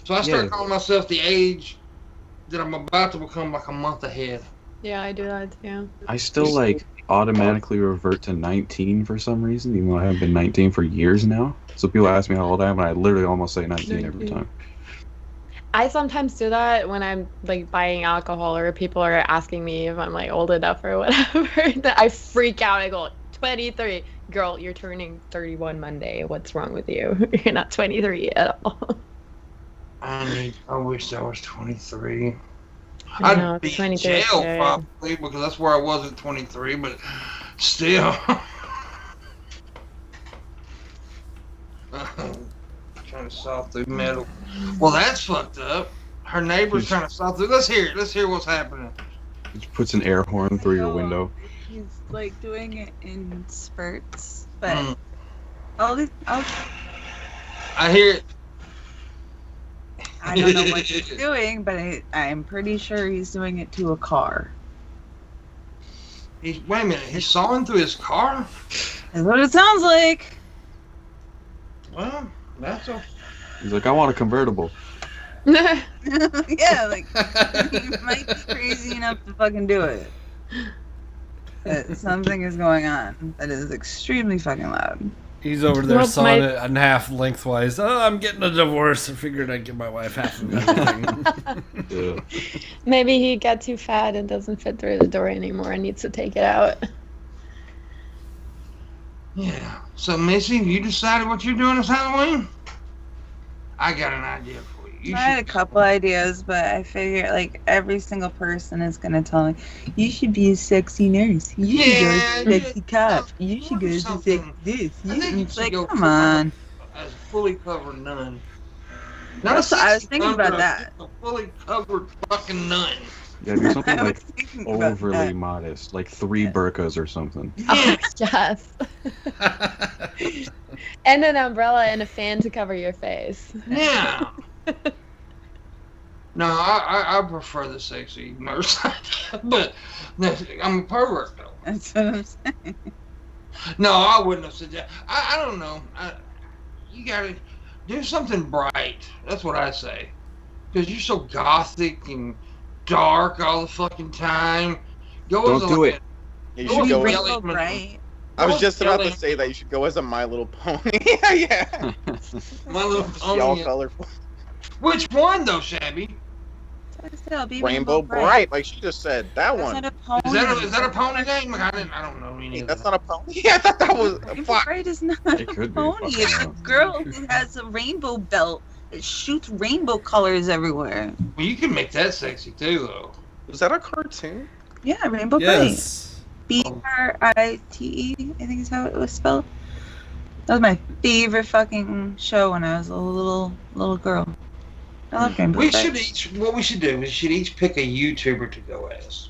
so I start calling myself the age that I'm about to become like a month ahead. Yeah, I do that too. I still like automatically revert to 19 for some reason, even though I haven't been 19 for years now. So people ask me how old I am, and I literally almost say 19 every time. I sometimes do that when I'm like buying alcohol or people are asking me if I'm like old enough or whatever. That I freak out. I go, 23. Girl, you're turning 31 Monday. What's wrong with you? You're not 23 at all. I wish I was 23. I know, I'd be in 23 jail is good. probably because that's where I was at 23, but still. Trying to saw through metal. Well, that's fucked up. Her neighbor's trying to saw through. Let's hear it. Let's hear what's happening. Just puts an air horn through your window. He's like doing it in spurts, but I hear it. I don't know what he's doing, but I'm pretty sure he's doing it to a car. Wait a minute. He's sawing through his car? That's what it sounds like. Well, that's a. He's like, I want a convertible. Yeah, like you might be crazy enough to fucking do it. But something is going on that is extremely fucking loud. He's over there Well, sawing it in half lengthwise. Oh, I'm getting a divorce. I figured I'd give my wife half of everything. Yeah. Maybe he got too fat and doesn't fit through the door anymore and needs to take it out. Yeah. So, Missy, you decided what you're doing this Halloween? I got an idea for you. I had a couple ideas, but I figure like every single person is gonna tell me, you should be a sexy nurse. You should go as a sexy cop. You should go as a sexy this. I think you It's should like, go come on. as a fully covered nun. That's what I was sexy thinking nun, about but that. A fully covered fucking nun. Yeah, do something I was like thinking about overly that. modest, like 3 burkas or something. Yeah. Yes. And an umbrella and a fan to cover your face. Yeah. No, I prefer the sexy nurse, but I'm a pervert though. That's what I'm saying. No, I wouldn't have said that. I don't know. You gotta do something bright. That's what I say. Because you're so gothic and dark all the fucking time. Go as Don't do it. You Oh, should go. really? Rainbow Bright. I was Go just about to Kelly. say that you should go as a My Little Pony. Yeah. My Little See all Pony. colorful. Which one though, Shabby? It'll be Rainbow Bright, like she just said. That That's one. not a pony. Is that a pony name? I don't know any Hey, of that's that. not a pony. Yeah, I thought that was. Rainbow Fuck. Bright is not It a could be. pony. Fuck It's a no. girl who has a rainbow belt that shoots rainbow colors everywhere. Well, you can make that sexy too, though. Was that a cartoon? Yeah, Rainbow Yes. Bright. Brite, I think is how it was spelled. That was my favorite fucking show when I was a little girl. I love Rainbow We Bright. should each. What we should do is we should each pick a YouTuber to go as.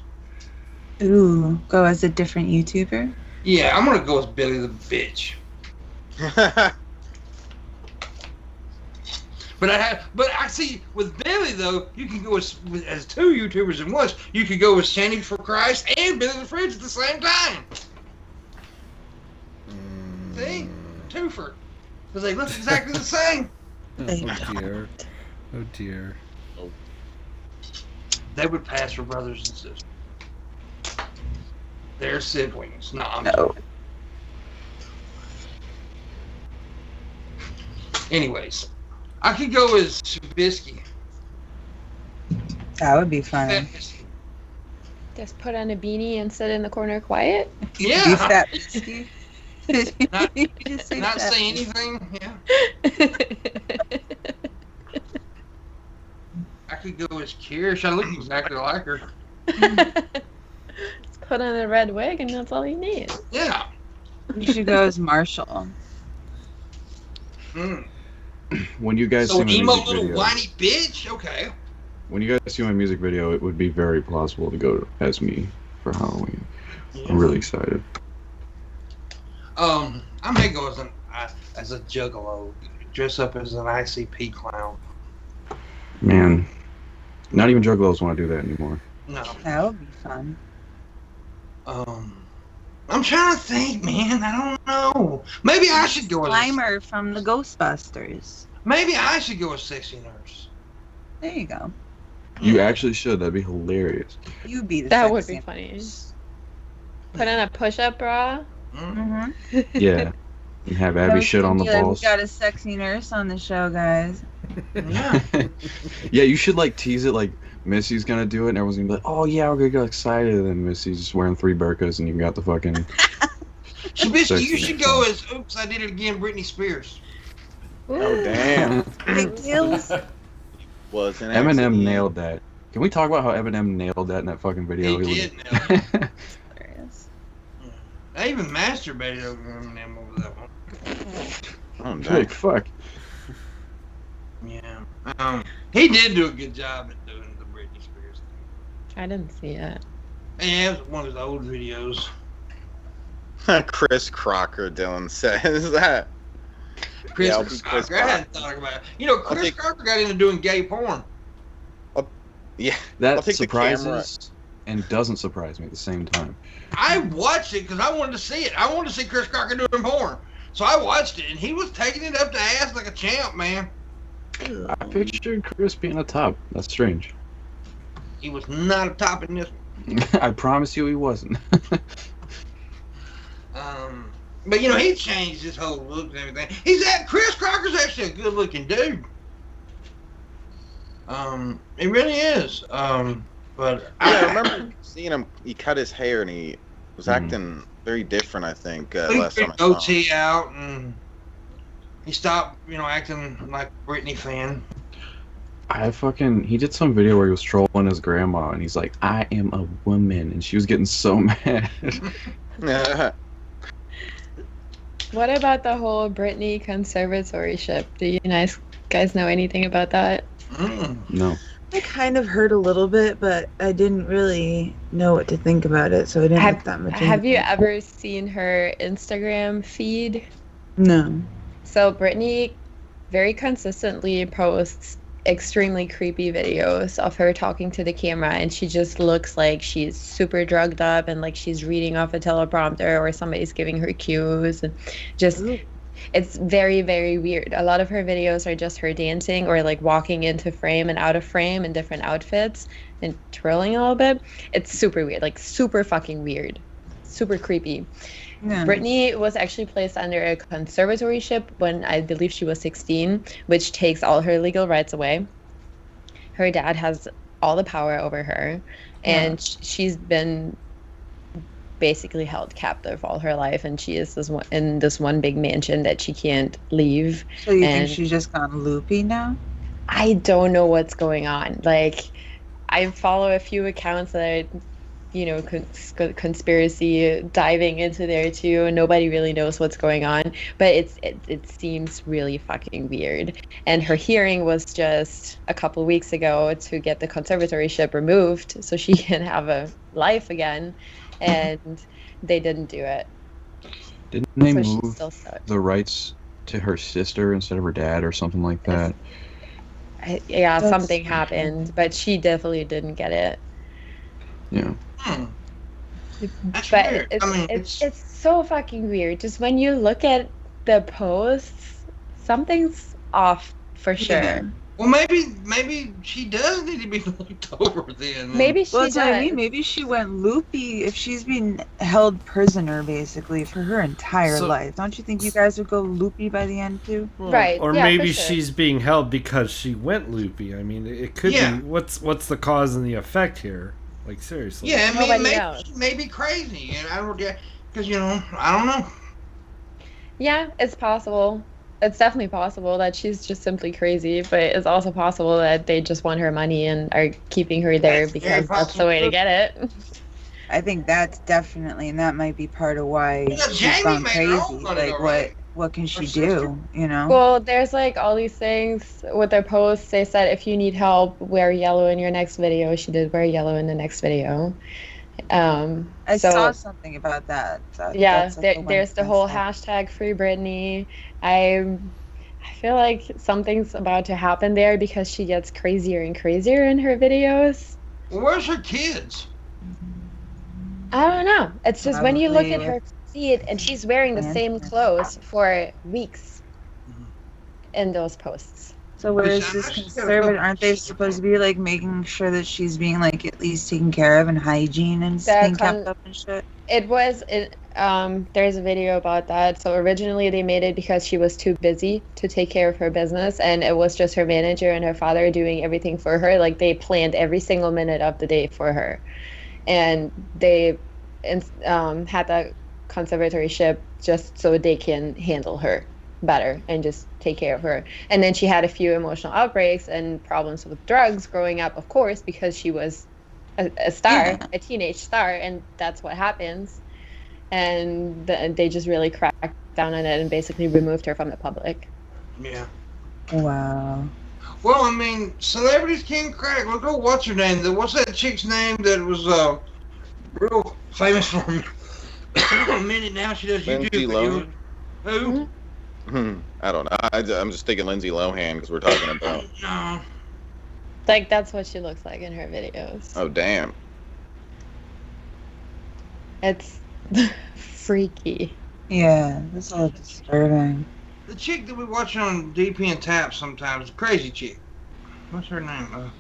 Ooh, go as a different YouTuber. Yeah, I'm gonna go as Billy the Bitch. But I see with Billy though, you can go as 2 YouTubers at once. You could go with Sandy for Christ and Billy the Fridge at the same time. See, twofer, because they look exactly the same. Oh dear. Oh dear. They would pass for brothers and sisters. They're siblings. No, I'm No. Anyways, I could go as Shabisky. That would be fun. Just put on a beanie and sit in the corner quiet. You Yeah, fat biscuit. Not- You just say not fat say biscuit. anything. Yeah, I could go as Kirish. I look exactly like her. Just put on a red wig and that's all you need. Yeah. You should go as Marshall. Mm. When you guys So see my emo music little video, whiny bitch. Okay. when you guys see my music video, it would be very plausible to go as me for Halloween. I'm really excited. I may go as a juggalo, dress up as an ICP clown. Man, not even juggalos want to do that anymore. No. That would be fun. I'm trying to think, man. I don't know. Maybe I should go as Slimer from the Ghostbusters. maybe I should go as sexy nurse. There you go. You actually should. That'd be hilarious. You'd be the That would sexy be funny. nurse. Put on a push-up bra. Mm. Mhm. Yeah. And have Abby shit on the Yeah, balls. We got a sexy nurse on the show, guys. Yeah. Yeah, you should like tease it like Missy's gonna do it and everyone's gonna be like, oh yeah, we're gonna get excited, and then Missy's just wearing 3 burkas and you got the fucking Shabisky, Sexy you should nurse. go as oops, I did it again, Britney Spears. Oh damn. Big deals. Was an Eminem accident. nailed that. Can we talk about how Eminem nailed that in that fucking video? He was- did now. I even masturbated over Eminem over that one. Oh damn. Like, fuck. Yeah. He did do a good job at doing the Britney Spears thing. I didn't see it. Yeah, it was one of his old videos. Chris Crocker, Dylan says that. Chris Yeah, I'll be Chris Crocker. I hadn't thought about it. You know, Chris take- Crocker got into doing gay porn. Yeah. I'll That take the camera. surprises and doesn't surprise me at the same time. I watched it because I wanted to see it. I wanted to see Chris Crocker doing porn. So I watched it, and he was taking it up the ass like a champ, man. I pictured Chris being a top. That's strange. He was not a top in this one. I promise you he wasn't. But you know, he changed his whole look and everything. Chris Crocker's actually a good looking dude. It really is. But I remember seeing him. He cut his hair and he was acting very different. I think last time I saw him. OT out, and he stopped, acting like a Britney fan. He did some video where he was trolling his grandma, and he's like, "I am a woman," and she was getting so mad. What about the whole Britney conservatorship? Do you guys know anything about that? No. I kind of heard a little bit, but I didn't really know what to think about it, so I didn't look that much into it. Have you ever seen her Instagram feed? No. So Britney very consistently posts extremely creepy videos of her talking to the camera, and she just looks like she's super drugged up and like she's reading off a teleprompter or somebody's giving her cues, and just it's very, very weird. A lot of her videos are just her dancing or like walking into frame and out of frame in different outfits and twirling a little bit. It's super weird, like super fucking weird, super creepy. Yeah. Britney was actually placed under a conservatorship when I believe she was 16, which takes all her legal rights away. Her dad has all the power over her, and she's been basically held captive all her life, and she is in this one big mansion that she can't leave. So you think she's just gone loopy now? I don't know what's going on. Like, I follow a few accounts that are, conspiracy diving into there too, and nobody really knows what's going on, but it seems really fucking weird. And her hearing was just a couple weeks ago to get the conservatorship removed so she can have a life again, and they didn't do it. Didn't they move the rights to her sister instead of her dad or something like that? Something happened, but she definitely didn't get it. Yeah. That's but weird. It's so fucking weird. Just when you look at the posts, something's off for sure. Yeah. Well, maybe she does need to be looked over then. Maybe she does. I mean, maybe she went loopy if she's been held prisoner basically for her entire life. Don't you think you guys would go loopy by the end too? Well, right. Or maybe she's being held because she went loopy. I mean, it could be. What's the cause and the effect here? Like, seriously. Yeah, I mean, maybe crazy, and I don't get, because I don't know. Yeah, it's possible. It's definitely possible that she's just simply crazy, but it's also possible that they just want her money and are keeping her there because that's the way to get it. I think that's definitely, and that might be part of why she's gone crazy. Like, what can she do, Well, there's like all these things with their posts. They said if you need help, wear yellow in your next video. She did wear yellow in the next video. I saw something about that. There's the whole hashtag Free Britney. I feel like something's about to happen there because she gets crazier and crazier in her videos. Where's her kids? I don't know. It's just when you look at her feed, and she's wearing the same clothes for weeks in those posts. So where is this conservative? Aren't they supposed to be like making sure that she's being like at least taken care of and hygiene and being kept up and shit? There's a video about that. So originally they made it because she was too busy to take care of her business, and it was just her manager and her father doing everything for her. Like, they planned every single minute of the day for her, and they had that conservatorship just so they can handle her better and just take care of her. And then she had a few emotional outbreaks and problems with drugs growing up, of course, because she was a star, a teenage star, and that's what happens. And they just really cracked down on it and basically removed her from the public. Yeah. Wow. Well, I mean, celebrities can crack. Look, what's her name? What's that chick's name that was real famous for a minute now? She does Lindsay YouTube. Lohan? Who? I don't know. I'm just thinking Lindsay Lohan because we're talking about. No. Like, that's what she looks like in her videos. Oh, damn. It's freaky. Yeah, that's all disturbing. The chick that we watch on DP and Tap sometimes, the crazy chick. What's her name?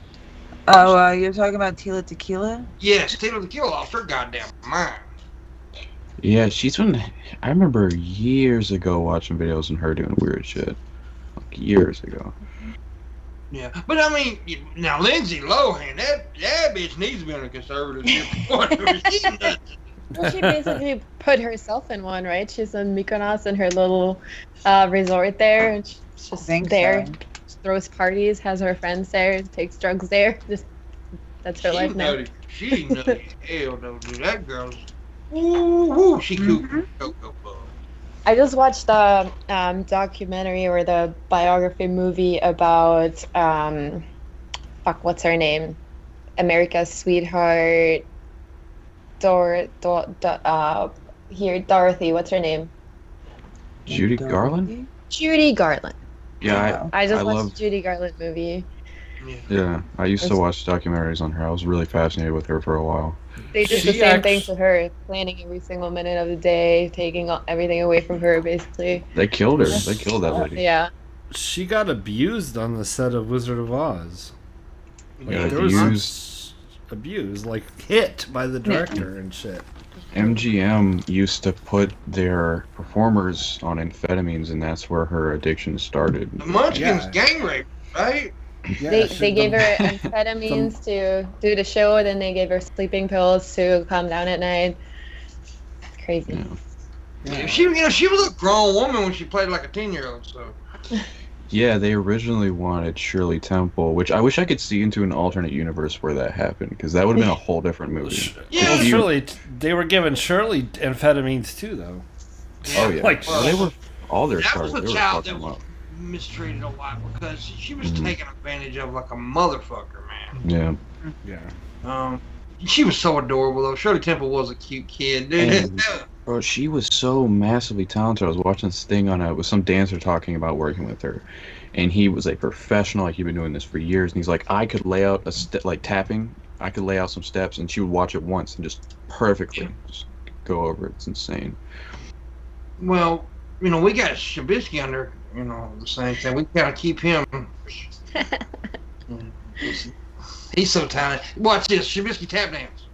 Oh, you're talking about Tila Tequila? Yes, Taylor the Kill lost her goddamn mind. Yeah, she's been. I remember years ago watching videos and her doing weird shit. Like years ago. Yeah, but I mean, now Lindsay Lohan, that bitch needs to be on a conservatorship. Whatever she does. Well, she basically put herself in one, right? She's in Mykonos in her little resort there. And she's just there, So. throws parties, has her friends there, takes drugs there. Just that's her life now. She nutty. Hell no, dude. That girl's. Ooh, she cool. Go. I just watched the documentary or the biography movie about what's her name? America's sweetheart. Dorothy. What's her name? Judy Garland? Judy Garland. Yeah, I just I watched love. the Judy Garland movie. Yeah, I used to watch documentaries on her. I was really fascinated with her for a while. They did the same thing to her, planning every single minute of the day, taking everything away from her, basically. They killed her. They killed that lady. Yeah. She got abused on the set of Wizard of Oz. Yeah, There was abused, like hit by the director and shit. MGM used to put their performers on amphetamines, and that's where her addiction started. The Munchkins gang rape, right? Yeah, They gave her amphetamines to do the show, then they gave her sleeping pills to calm down at night. It's crazy. Yeah. She was a grown woman when she played like a 10-year-old. So. Yeah, they originally wanted Shirley Temple, which I wish I could see into an alternate universe where that happened, because that would have been a whole different movie. Yeah, Shirley. They were giving Shirley amphetamines too, though. Oh yeah, Like, well, they were all their that stars. was They a were child fucking that them was up. mistreated a lot because she was taken advantage of like a motherfucker, man. Yeah. Yeah. She was so adorable though. Shirley Temple was a cute kid, dude. And, bro, she was so massively talented. I was watching this thing on with some dancer talking about working with her, and he was a professional. Like he'd been doing this for years, and he's like, I could lay out a step like tapping. I could lay out some steps, and she would watch it once and just perfectly just go over it. It's insane. Well, we got Shabisky under, the same thing. We gotta keep him. He's so talented. Watch this, Shabisky tap dance.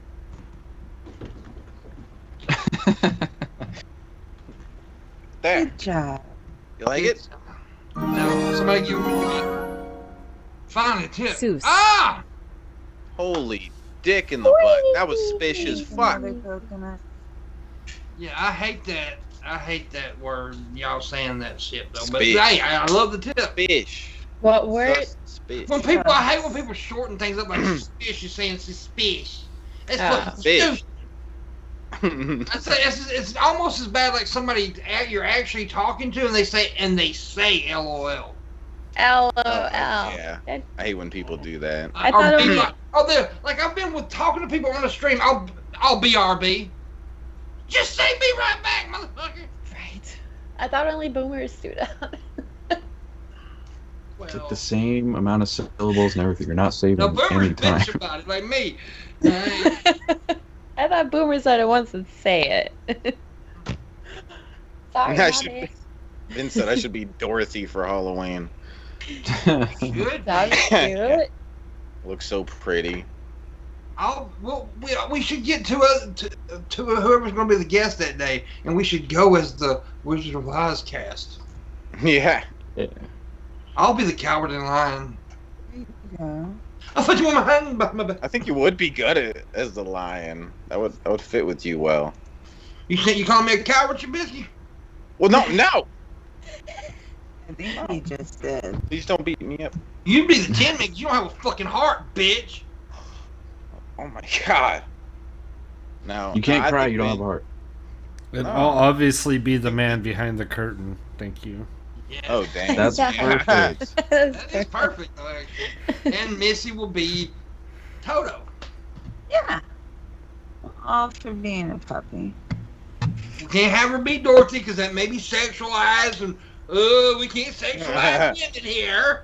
There. Good job. You like it? Now, somebody give me finally tip. Seuss. Ah! Holy dick in the butt. That was spish as fuck. Another coconut. Yeah, I hate that. I hate that word. Y'all saying that shit though. But Spish. hey, I love the tip. Spish. What word? Spish. I hate when people shorten things up like spish. You're saying spish. That's fucking Spish. stupid. I say it's almost as bad like somebody you're actually talking to and they say LOL. LOL. Yeah. I hate when people do that. I thought it was- like I've been with talking to people on the stream. I'll BRB. Just say me right back, motherfucker. Right. I thought only boomers do that. It's like the same amount of syllables and everything. You're not saving No, boomers any time. bitch about it like me. I thought boomers said it once and say it. Sorry, I not should it. Vin said I should be Dorothy for Halloween. Good. That'd be cute. Looks so pretty. We should get to whoever's going to be the guest that day, and we should go as the Wizard of Oz cast. Yeah. I'll be the Cowardly Lion. Yeah. I'll put you on my hand by my back. I think you would be good as the lion. That would fit with you well. You think you call me a coward, Shabisky? Well, no. I think he just did. Please don't beat me up. You'd be the Tin Man 'cause you don't have a fucking heart, bitch. Oh my god. No. You can't I cry. think You don't Vin- have a heart. And Oh. I'll obviously be the man behind the curtain. Thank you. Yeah. Oh dang. That's Yeah. perfect. That is perfect, though, actually. And Missy will be Toto. Yeah. All for being a puppy. We can't have her be Dorothy because that may be sexualized, and we can't sexualize women here.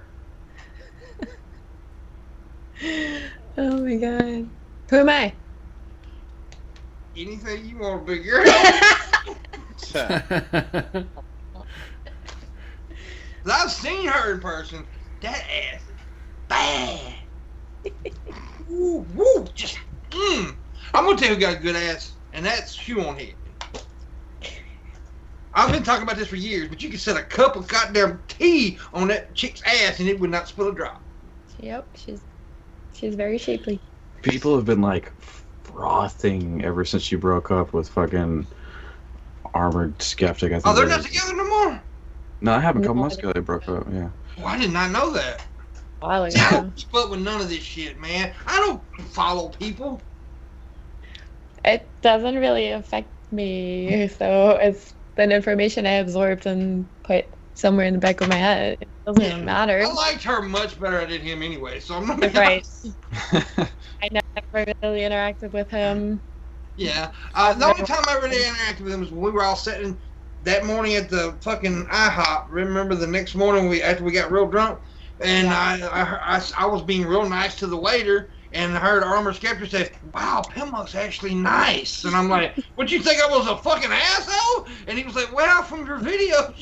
Oh my god. Who am I? Anything you want, big girl. I've seen her in person. That ass is bad. Woo, woo, just, I'm gonna tell you who got a good ass, and that's Shoe on Head. I've been talking about this for years, but you can set a cup of goddamn tea on that chick's ass and it would not spill a drop. Yep, she's very shapely. People have been like frothing ever since she broke up with fucking Armored Skeptic. I think. Oh, they're not together no more? No, it happened a couple months ago. They broke up. Yeah. Well, I did not know that. I I don't keep up with none of this shit, man. I don't follow people. It doesn't really affect me, so it's been information I absorbed and put somewhere in the back of my head. It doesn't even matter. I liked her much better than I did him anyway, so I'm not Right. I never really interacted with him. Yeah. The only time I really interacted with him was when we were all sitting that morning at the fucking IHOP. Remember the next morning after we got real drunk? And I was being real nice to the waiter, and I heard Armored Skeptic say, "Wow, Pimpmunk's actually nice." And I'm like, "What, you think I was a fucking asshole?" And he was like, "Well, from your video."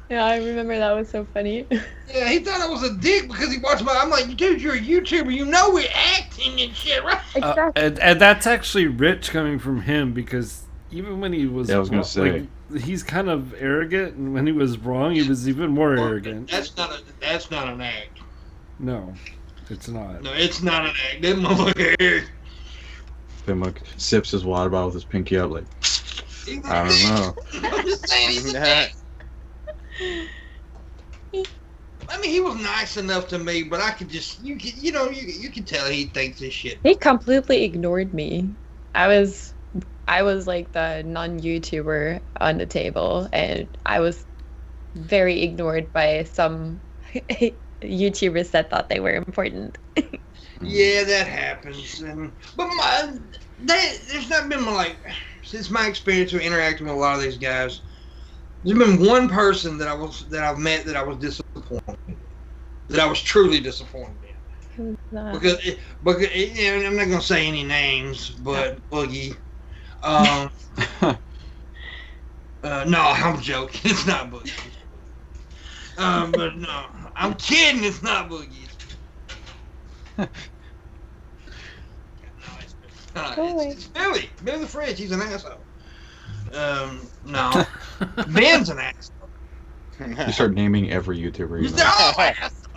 Yeah, I remember that was so funny. Yeah, he thought I was a dick because he watched my. I'm like, dude, you're a YouTuber. You know we're acting and shit, right? Exactly. And that's actually rich coming from him, because even when he was, Yeah, I was gonna say. he's kind of arrogant, and when he was wrong, he was even more arrogant. That's not an act. No, it's not. No, it's not an act. That motherfucker. Pimpmunk sips his water bottle with his pinky up, like, I don't know. I'm just saying he's a dick. I mean, he was nice enough to me, but I could just, you could tell he thinks this shit. He completely ignored me. I was like the non-YouTuber on the table, and I was very ignored by some YouTubers that thought they were important. Yeah, that happens. But there's not been since my experience of interacting with a lot of these guys, there's been one person that I've met that I was disappointed, that I was truly disappointed in. Because I'm not gonna say any names, but Boogie. No, I'm joking. It's not Boogie. But no, I'm kidding. It's not Boogie. It's Billy. Billy the Fridge. He's an asshole. No, Ben's an asshole. You start naming every YouTuber. They're all assholes.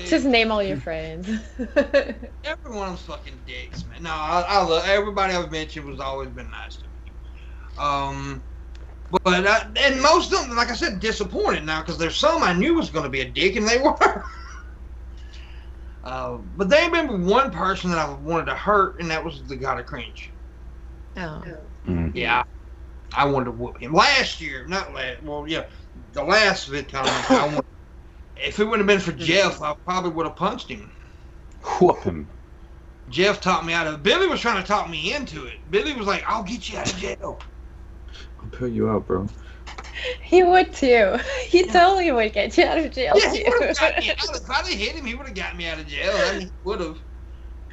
Just name all your friends. Every one of them's fucking dicks, man. No, I love everybody I've mentioned was always been nice to me. And most of them, like I said, disappointed now because there's some I knew was going to be a dick and they were. But there ain't been one person that I wanted to hurt, and that was the God of Cringe. Oh. Mm. Yeah, I wanted to whoop him last year. The last VidCon. If it wouldn't have been for Jeff, I probably would have punched him. Whoop him. Jeff talked me out of it. Billy was trying to talk me into it. Billy was like, "I'll get you out of jail." I'll put you out, bro. He would too. He totally would get you out of jail Yeah, he too. would have got me out. If I'd have hit him, he would have got me out of jail. I mean, he would have.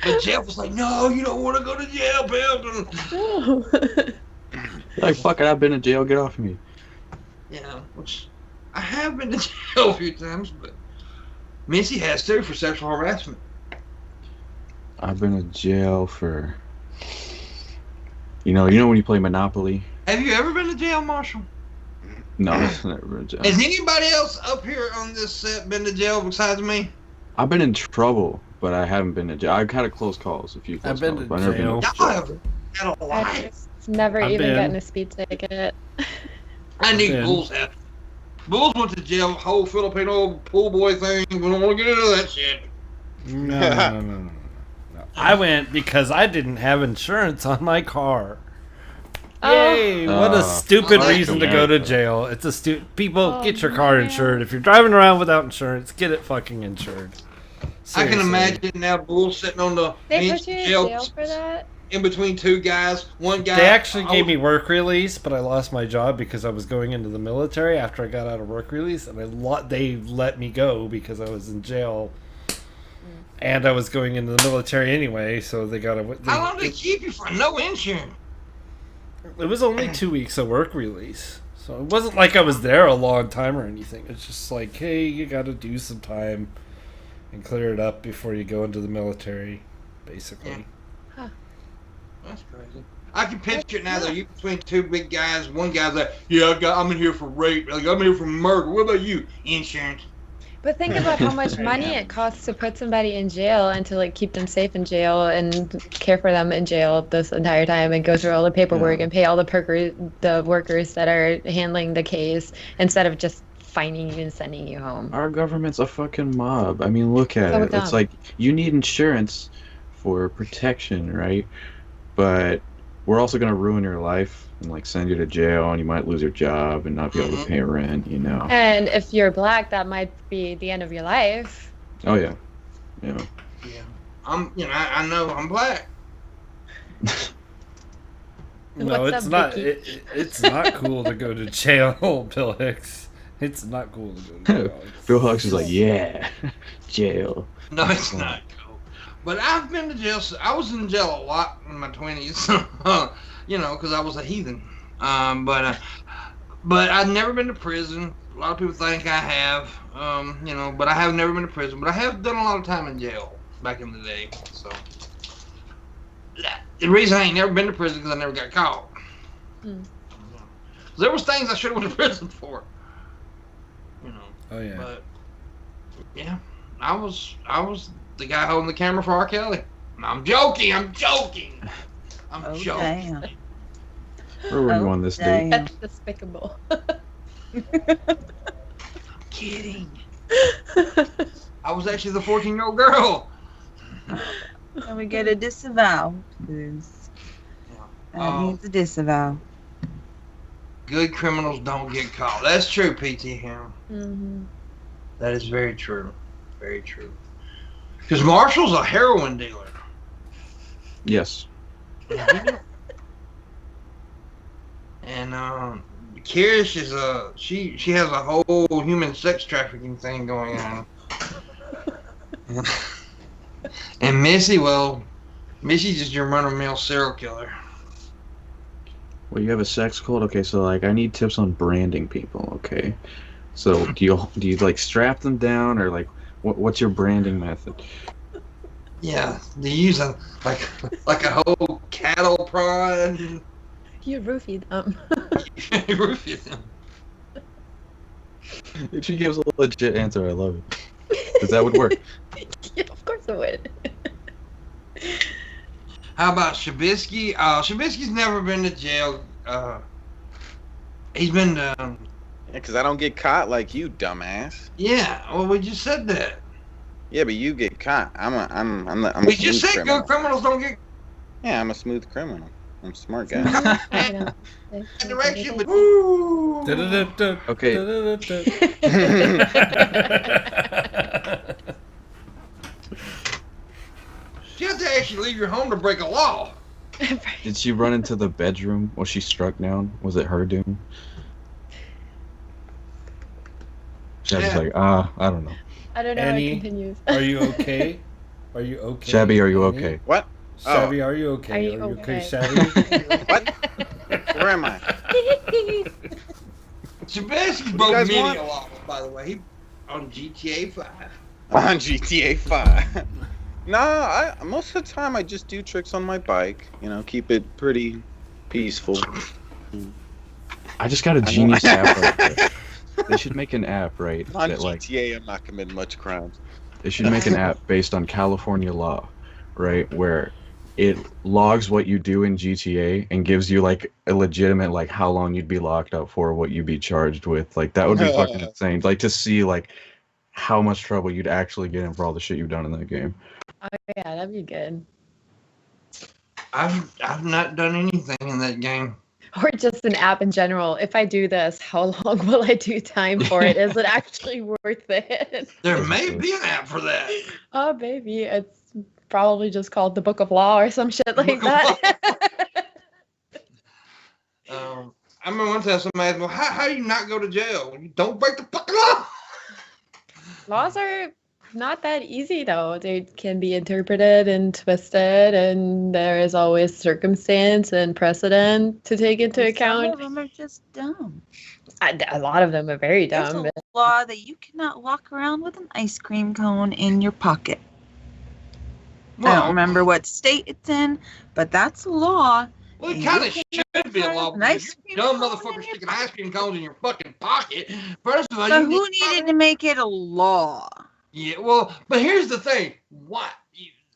But Jeff was like, "No, you don't want to go to jail, Bill." Like, fuck it, I've been in jail, get off me. Yeah, which I have been to jail a few times, but Missy has too for sexual harassment. I've been in jail for... You know when you play Monopoly? Have you ever been to jail, Marshall? No, I've never been to jail. Has anybody else up here on this set been to jail besides me? I've been in trouble, but I haven't been to jail. I've had a close calls, a few close I've been calls, to but I've never been jail. to Y'all have had a life. I've never I've even been. gotten a speed ticket. I knew been. Bulls have. Bulls went to jail, whole Filipino pool boy thing. We don't want to get into that shit. No. I went because I didn't have insurance on my car. Yay! What a stupid Oh, reason to go to jail. It's a people get your car insured. If you're driving around without insurance, get it fucking insured. I can Seriously. imagine now Bulls sitting on the They bench put you in jail for that? in between two guys. One guy. They actually gave me work release, but I lost my job because I was going into the military after I got out of work release, and they let me go because I was in jail, and I was going into the military anyway. So they got How long did they keep you for no insurance? It was only 2 weeks of work release. So it wasn't like I was there a long time or anything. It's just like, hey, you got to do some time and clear it up before you go into the military, basically. Yeah. Huh. That's crazy. I can picture it now, though. You between two big guys. One guy's like, yeah, I'm in here for rape. Like, I'm here for murder. What about you? Insurance. But think about how much money it costs to put somebody in jail and to like keep them safe in jail and care for them in jail this entire time and go through all the paperwork and pay all the workers that are handling the case instead of just fining you and sending you home. Our government's a fucking mob. I mean, look at it. It's like you need insurance for protection, right? But we're also gonna ruin your life and like send you to jail, and you might lose your job and not be able to pay rent, you know. And if you're black, that might be the end of your life. Oh yeah, yeah. Yeah, I know I'm black. No, it's not. It's not cool to go to jail, Bill Hicks. It's not cool to go to jail. Bill Hicks is like, yeah, jail. No, it's not cool. But I've been to jail. I was in jail a lot in my 20s. You know, because I was a heathen. But I've never been to prison. A lot of people think I have. You know, but I have never been to prison. But I have done a lot of time in jail back in the day. So the reason I ain't never been to prison is because I never got caught. There was things I should have went to prison for. You know. Oh yeah. But yeah, I was the guy holding the camera for R. Kelly. I'm joking. I'm joking. Damn. Where were you on this date? That's despicable. I'm kidding. I was actually the 14-year-old girl. And we get a disavow. That means a disavow. Good criminals don't get caught. That's true, PTM. Mm-hmm. That is very true. Very true. Because Marshall's a heroin dealer. Yes. And Kirish is she has a whole human sex trafficking thing going on. And Missy, well, Missy's just your run-of-the-mill serial killer. Well, you have a sex cult? Okay, so like I need tips on branding people, okay? So do you like strap them down, or like what's your branding method? Yeah, they use a like a whole cattle prod. You roofie them. You roofie them. If she gives a legit answer, I love it. Because that would work. Yeah, of course it would. How about Shabisky? Shabisky's never been to jail. He's been to... Yeah, because I don't get caught like you, dumbass. Yeah, well, we just said that. Yeah, but you get caught. I'm a We just said criminal. good criminals don't get... Yeah, I'm a smooth criminal. I'm a smart guy. Direction, but... Okay. You have to actually leave your home to break a law. Did she run into the bedroom? Was she struck down? Was it her doing? She was like, I don't know. I don't know how it continues. Are you okay? Are you okay? Shabby, are you okay? What? Shabby, are you okay? Are you okay? Shabby? What? Where am I? Shabisky's broke guys many want? a law, by the way. He on GTA 5. On GTA 5. Nah, most of the time I just do tricks on my bike. You know, keep it pretty peaceful. I just got a genius app right there. They should make an app, right? On that, like, GTA, I'm not committing much crimes. they should make an app based on California law, right? Where it logs what you do in GTA and gives you like a legitimate like how long you'd be locked up for, what you'd be charged with. Like that would be fucking insane. Like to see like how much trouble you'd actually get in for all the shit you've done in that game. Oh yeah, that'd be good. I've not done anything in that game. Or just an app in general. If I do this, how long will I do time for it? Is it actually worth it? There may be an app for that. Oh, baby. It's probably just called the Book of Law or some shit like that. I remember one time somebody asked me, well, how do you not go to jail? You don't break the fucking law. Laws are not that easy, though. They can be interpreted and twisted, and there is always circumstance and precedent to take into account. Some of them are just dumb. A lot of them are very There's dumb. a law that you cannot walk around with an ice cream cone in your pocket. I don't remember what state it's in, but that's a law. Well, it kind of should be a law. Nice You dumb motherfucker sticking ice cream cones in your fucking pocket. First of all, But who needed to make it a law? Yeah, well, but here's the thing. What?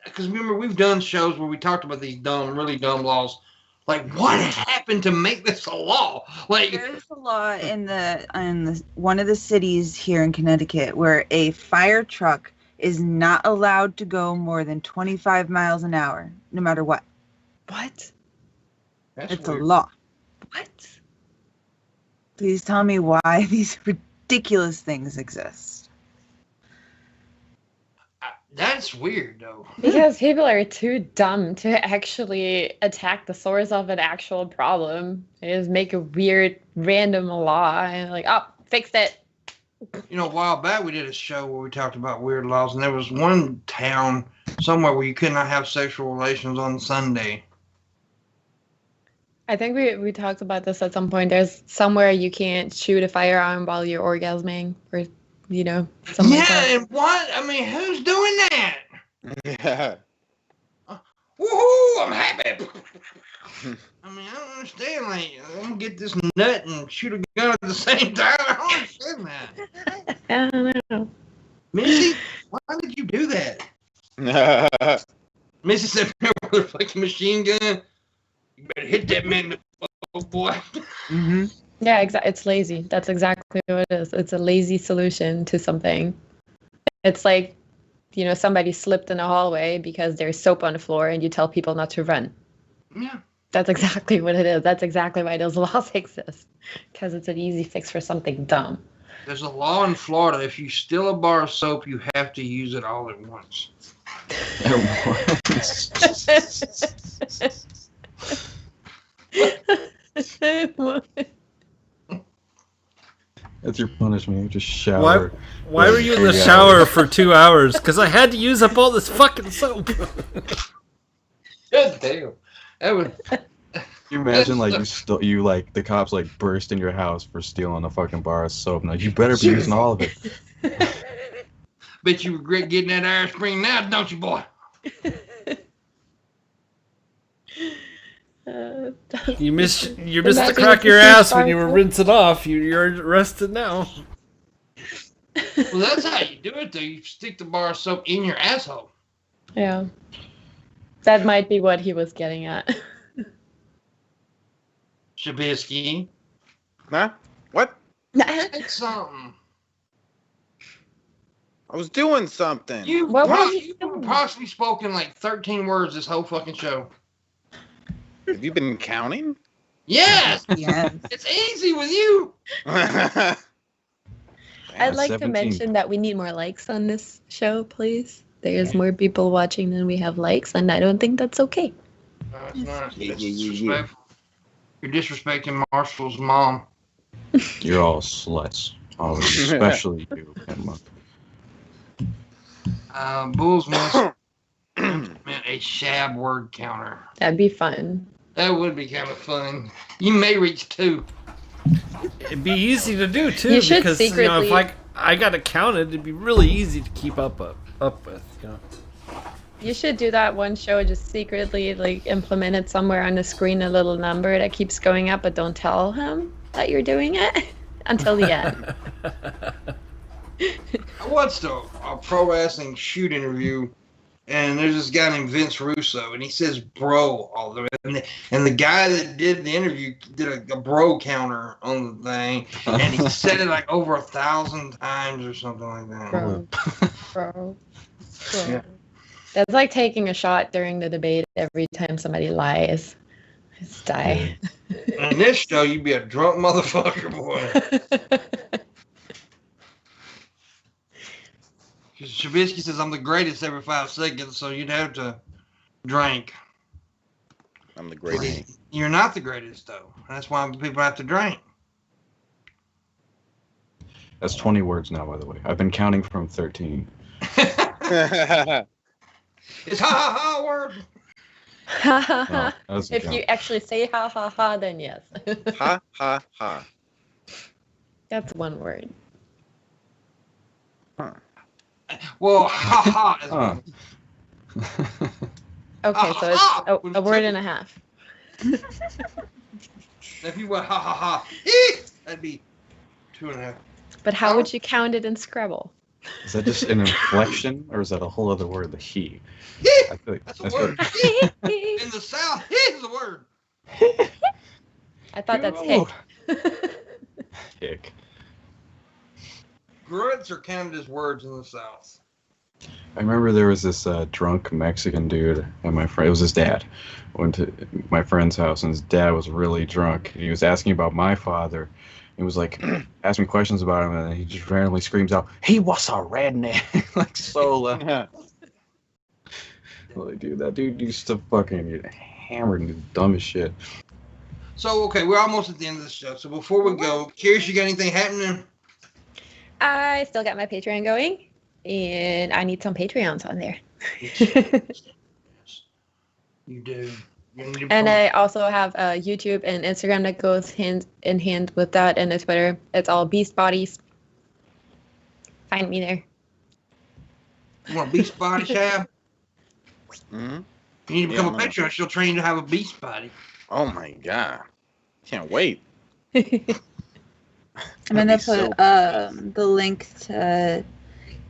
Because remember, we've done shows where we talked about these dumb, really dumb laws. Like, what happened to make this a law? Like, There's a law in the one of the cities here in Connecticut where a fire truck is not allowed to go more than 25 miles an hour, no matter what. What? It's a law. What? Please tell me why these ridiculous things exist. That's weird, though. Because people are too dumb to actually attack the source of an actual problem. They just make a weird, random law and like, oh, fixed it. You know, a while back we did a show where we talked about weird laws, and there was one town somewhere where you could not have sexual relations on Sunday. I think we talked about this at some point. There's somewhere you can't shoot a firearm while you're orgasming, or something like that. And what? I mean, who's doing that? Yeah. Woohoo! I'm happy. I mean, I don't understand. Like, I'm gonna get this nut and shoot a gun at the same time. I don't understand that. I don't know. Missy, why did you do that? Missy said, "With a fucking machine gun, you better hit that man, oh boy." Mm-hmm. Yeah, exactly. It's lazy. That's exactly what it is. It's a lazy solution to something. It's like, somebody slipped in a hallway because there's soap on the floor and you tell people not to run. Yeah. That's exactly what it is. That's exactly why those laws exist. Because it's an easy fix for something dumb. There's a law in Florida. If you steal a bar of soap, you have to use it all at once. That's your punishment. You just shower. Why were you in the shower for 2 hours? Because I had to use up all this fucking soap. Good damn. That was. Can you imagine, like, the cops, like, burst in your house for stealing a fucking bar of soap? Now, you better be using all of it. Bet you regret getting that Irish Spring now, don't you, boy? You missed the crack of your ass when you were rinsing off. You're arrested now. Well, that's how you do it, though. You stick the bar of soap in your asshole. Yeah. That might be what he was getting at. Shabisky. Huh? What? It's something. I was doing something. You've What were you approximately spoken like 13 words this whole fucking show. Have you been counting? Yes! Yes. It's easy with you. I'd like 17. to mention that we need more likes on this show, please. There's more people watching than we have likes, and I don't think that's okay. No, it's not. Yeah, It's yeah, yeah, disrespectful. You're disrespecting Marshall's mom. You're all sluts. All of you, especially you, Pimpmunk. Bulls meant a shab word counter. That'd be fun. That would be kind of fun. You may reach 2. It'd be easy to do too, You should because secretly- if I got it counted, it'd be really easy to keep up with. You should do that one show, just secretly implement it somewhere on the screen, a little number that keeps going up, but don't tell him that you're doing it until the end. I watched a pro wrestling shoot interview, and there's this guy named Vince Russo, and he says bro all the way. And the guy that did the interview did a bro counter on the thing, and he said it like over 1,000 times or something like that. Bro. Yeah. That's like taking a shot during the debate every time somebody lies. Just die. On this show, you'd be a drunk motherfucker, boy. Shabisky says, I'm the greatest every 5 seconds, so you'd have to drink. I'm the greatest. You're not the greatest, though. That's why people have to drink. That's 20 words now, by the way. I've been counting from 13. It's ha ha ha word. Ha ha ha. that was a If joke. you actually say ha ha ha, then yes. Ha ha ha. That's one word. Well, ha ha is Huh. one. Okay, so it's a word and a half. If you went ha ha ha, that'd be 2.5. But how would you count it in Scrabble? Is that just an inflection, or is that a whole other word, the he? I feel like That's a word. In the South, is a word. I thought that's Yo. hick. Hick. Grunts are counted as words in the South. I remember there was this drunk Mexican dude, and my friend, it was his dad, went to my friend's house, and his dad was really drunk. And he was asking about my father. He was like, asking me questions about him, and he just randomly screams out, "He was a redneck!" Like so loud. Like, dude, that dude used to fucking get hammered and do dumb as shit. So, okay, we're almost at the end of the show. So before we go, curious, you got anything happening? I still got my Patreon going, and I need some Patreons on there. You do. You need to And post- I also have YouTube and Instagram that goes hand in hand with that, and a Twitter. It's all Beast Bodies. Find me there. You want a beast body, Shab? Mm-hmm. You need to become Yeah, a man. Patreon. She'll train you to have a beast body. Oh my god. Can't wait. I'm gonna That'd be put so- the link to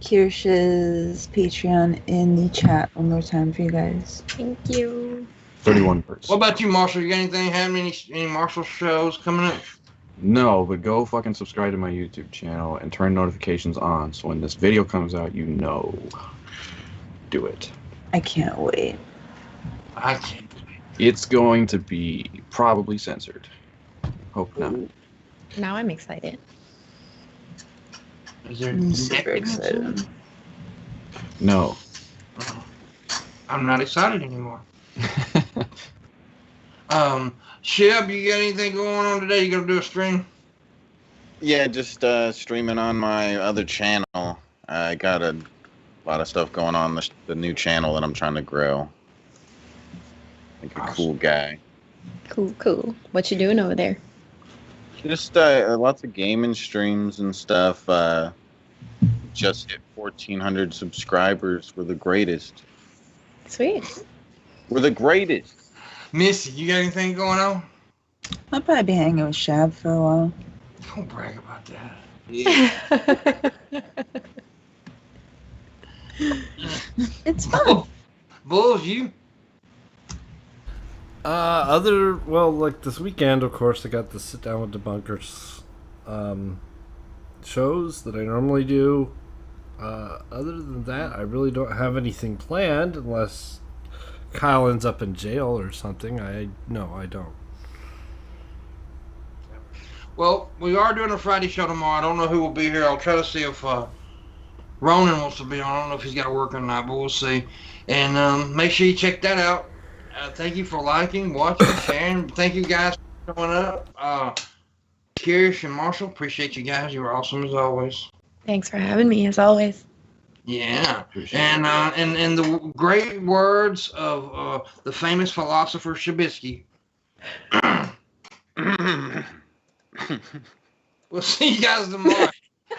Kirsch's Patreon in the chat one more time for you guys. Thank you. 31 birds. What about you, Marshall? You got anything happening? Any Marshall shows coming up? No, but go fucking subscribe to my YouTube channel and turn notifications on, so when this video comes out, you know. Do it. I can't wait. I can't. It's going to be probably censored. Hope not. Now I'm excited. Is there I'm super neck excited. cancer? No. Oh. I'm not excited anymore. Shib, you got anything going on today? You gonna do a stream? Yeah, just streaming on my other channel. I got a lot of stuff going on the new channel that I'm trying to grow. Like a Awesome. cool guy. Cool. What you doing over there? Just lots of gaming streams and stuff. Just hit 1,400 subscribers. We're the greatest. Sweet. We're the greatest. Missy, you got anything going on? I'll probably be hanging with Shab for a while. Don't brag about that. It's fun. Bulls, you? Like this weekend, of course, I got to sit down with the Bunkers shows that I normally do. Other than that, I really don't have anything planned unless Kyle ends up in jail or something. I don't. Well, we are doing a Friday show tomorrow. I don't know who will be here. I'll try to see if Ronan wants to be on. I don't know if he's got to work or not, but we'll see. And make sure you check that out. Thank you for liking, watching, sharing. Thank you guys for coming up. Kirish and Marshall, appreciate you guys. You were awesome as always. Thanks for having me, as always. Yeah. Appreciate And the great words of the famous philosopher Shabisky. We'll see you guys tomorrow.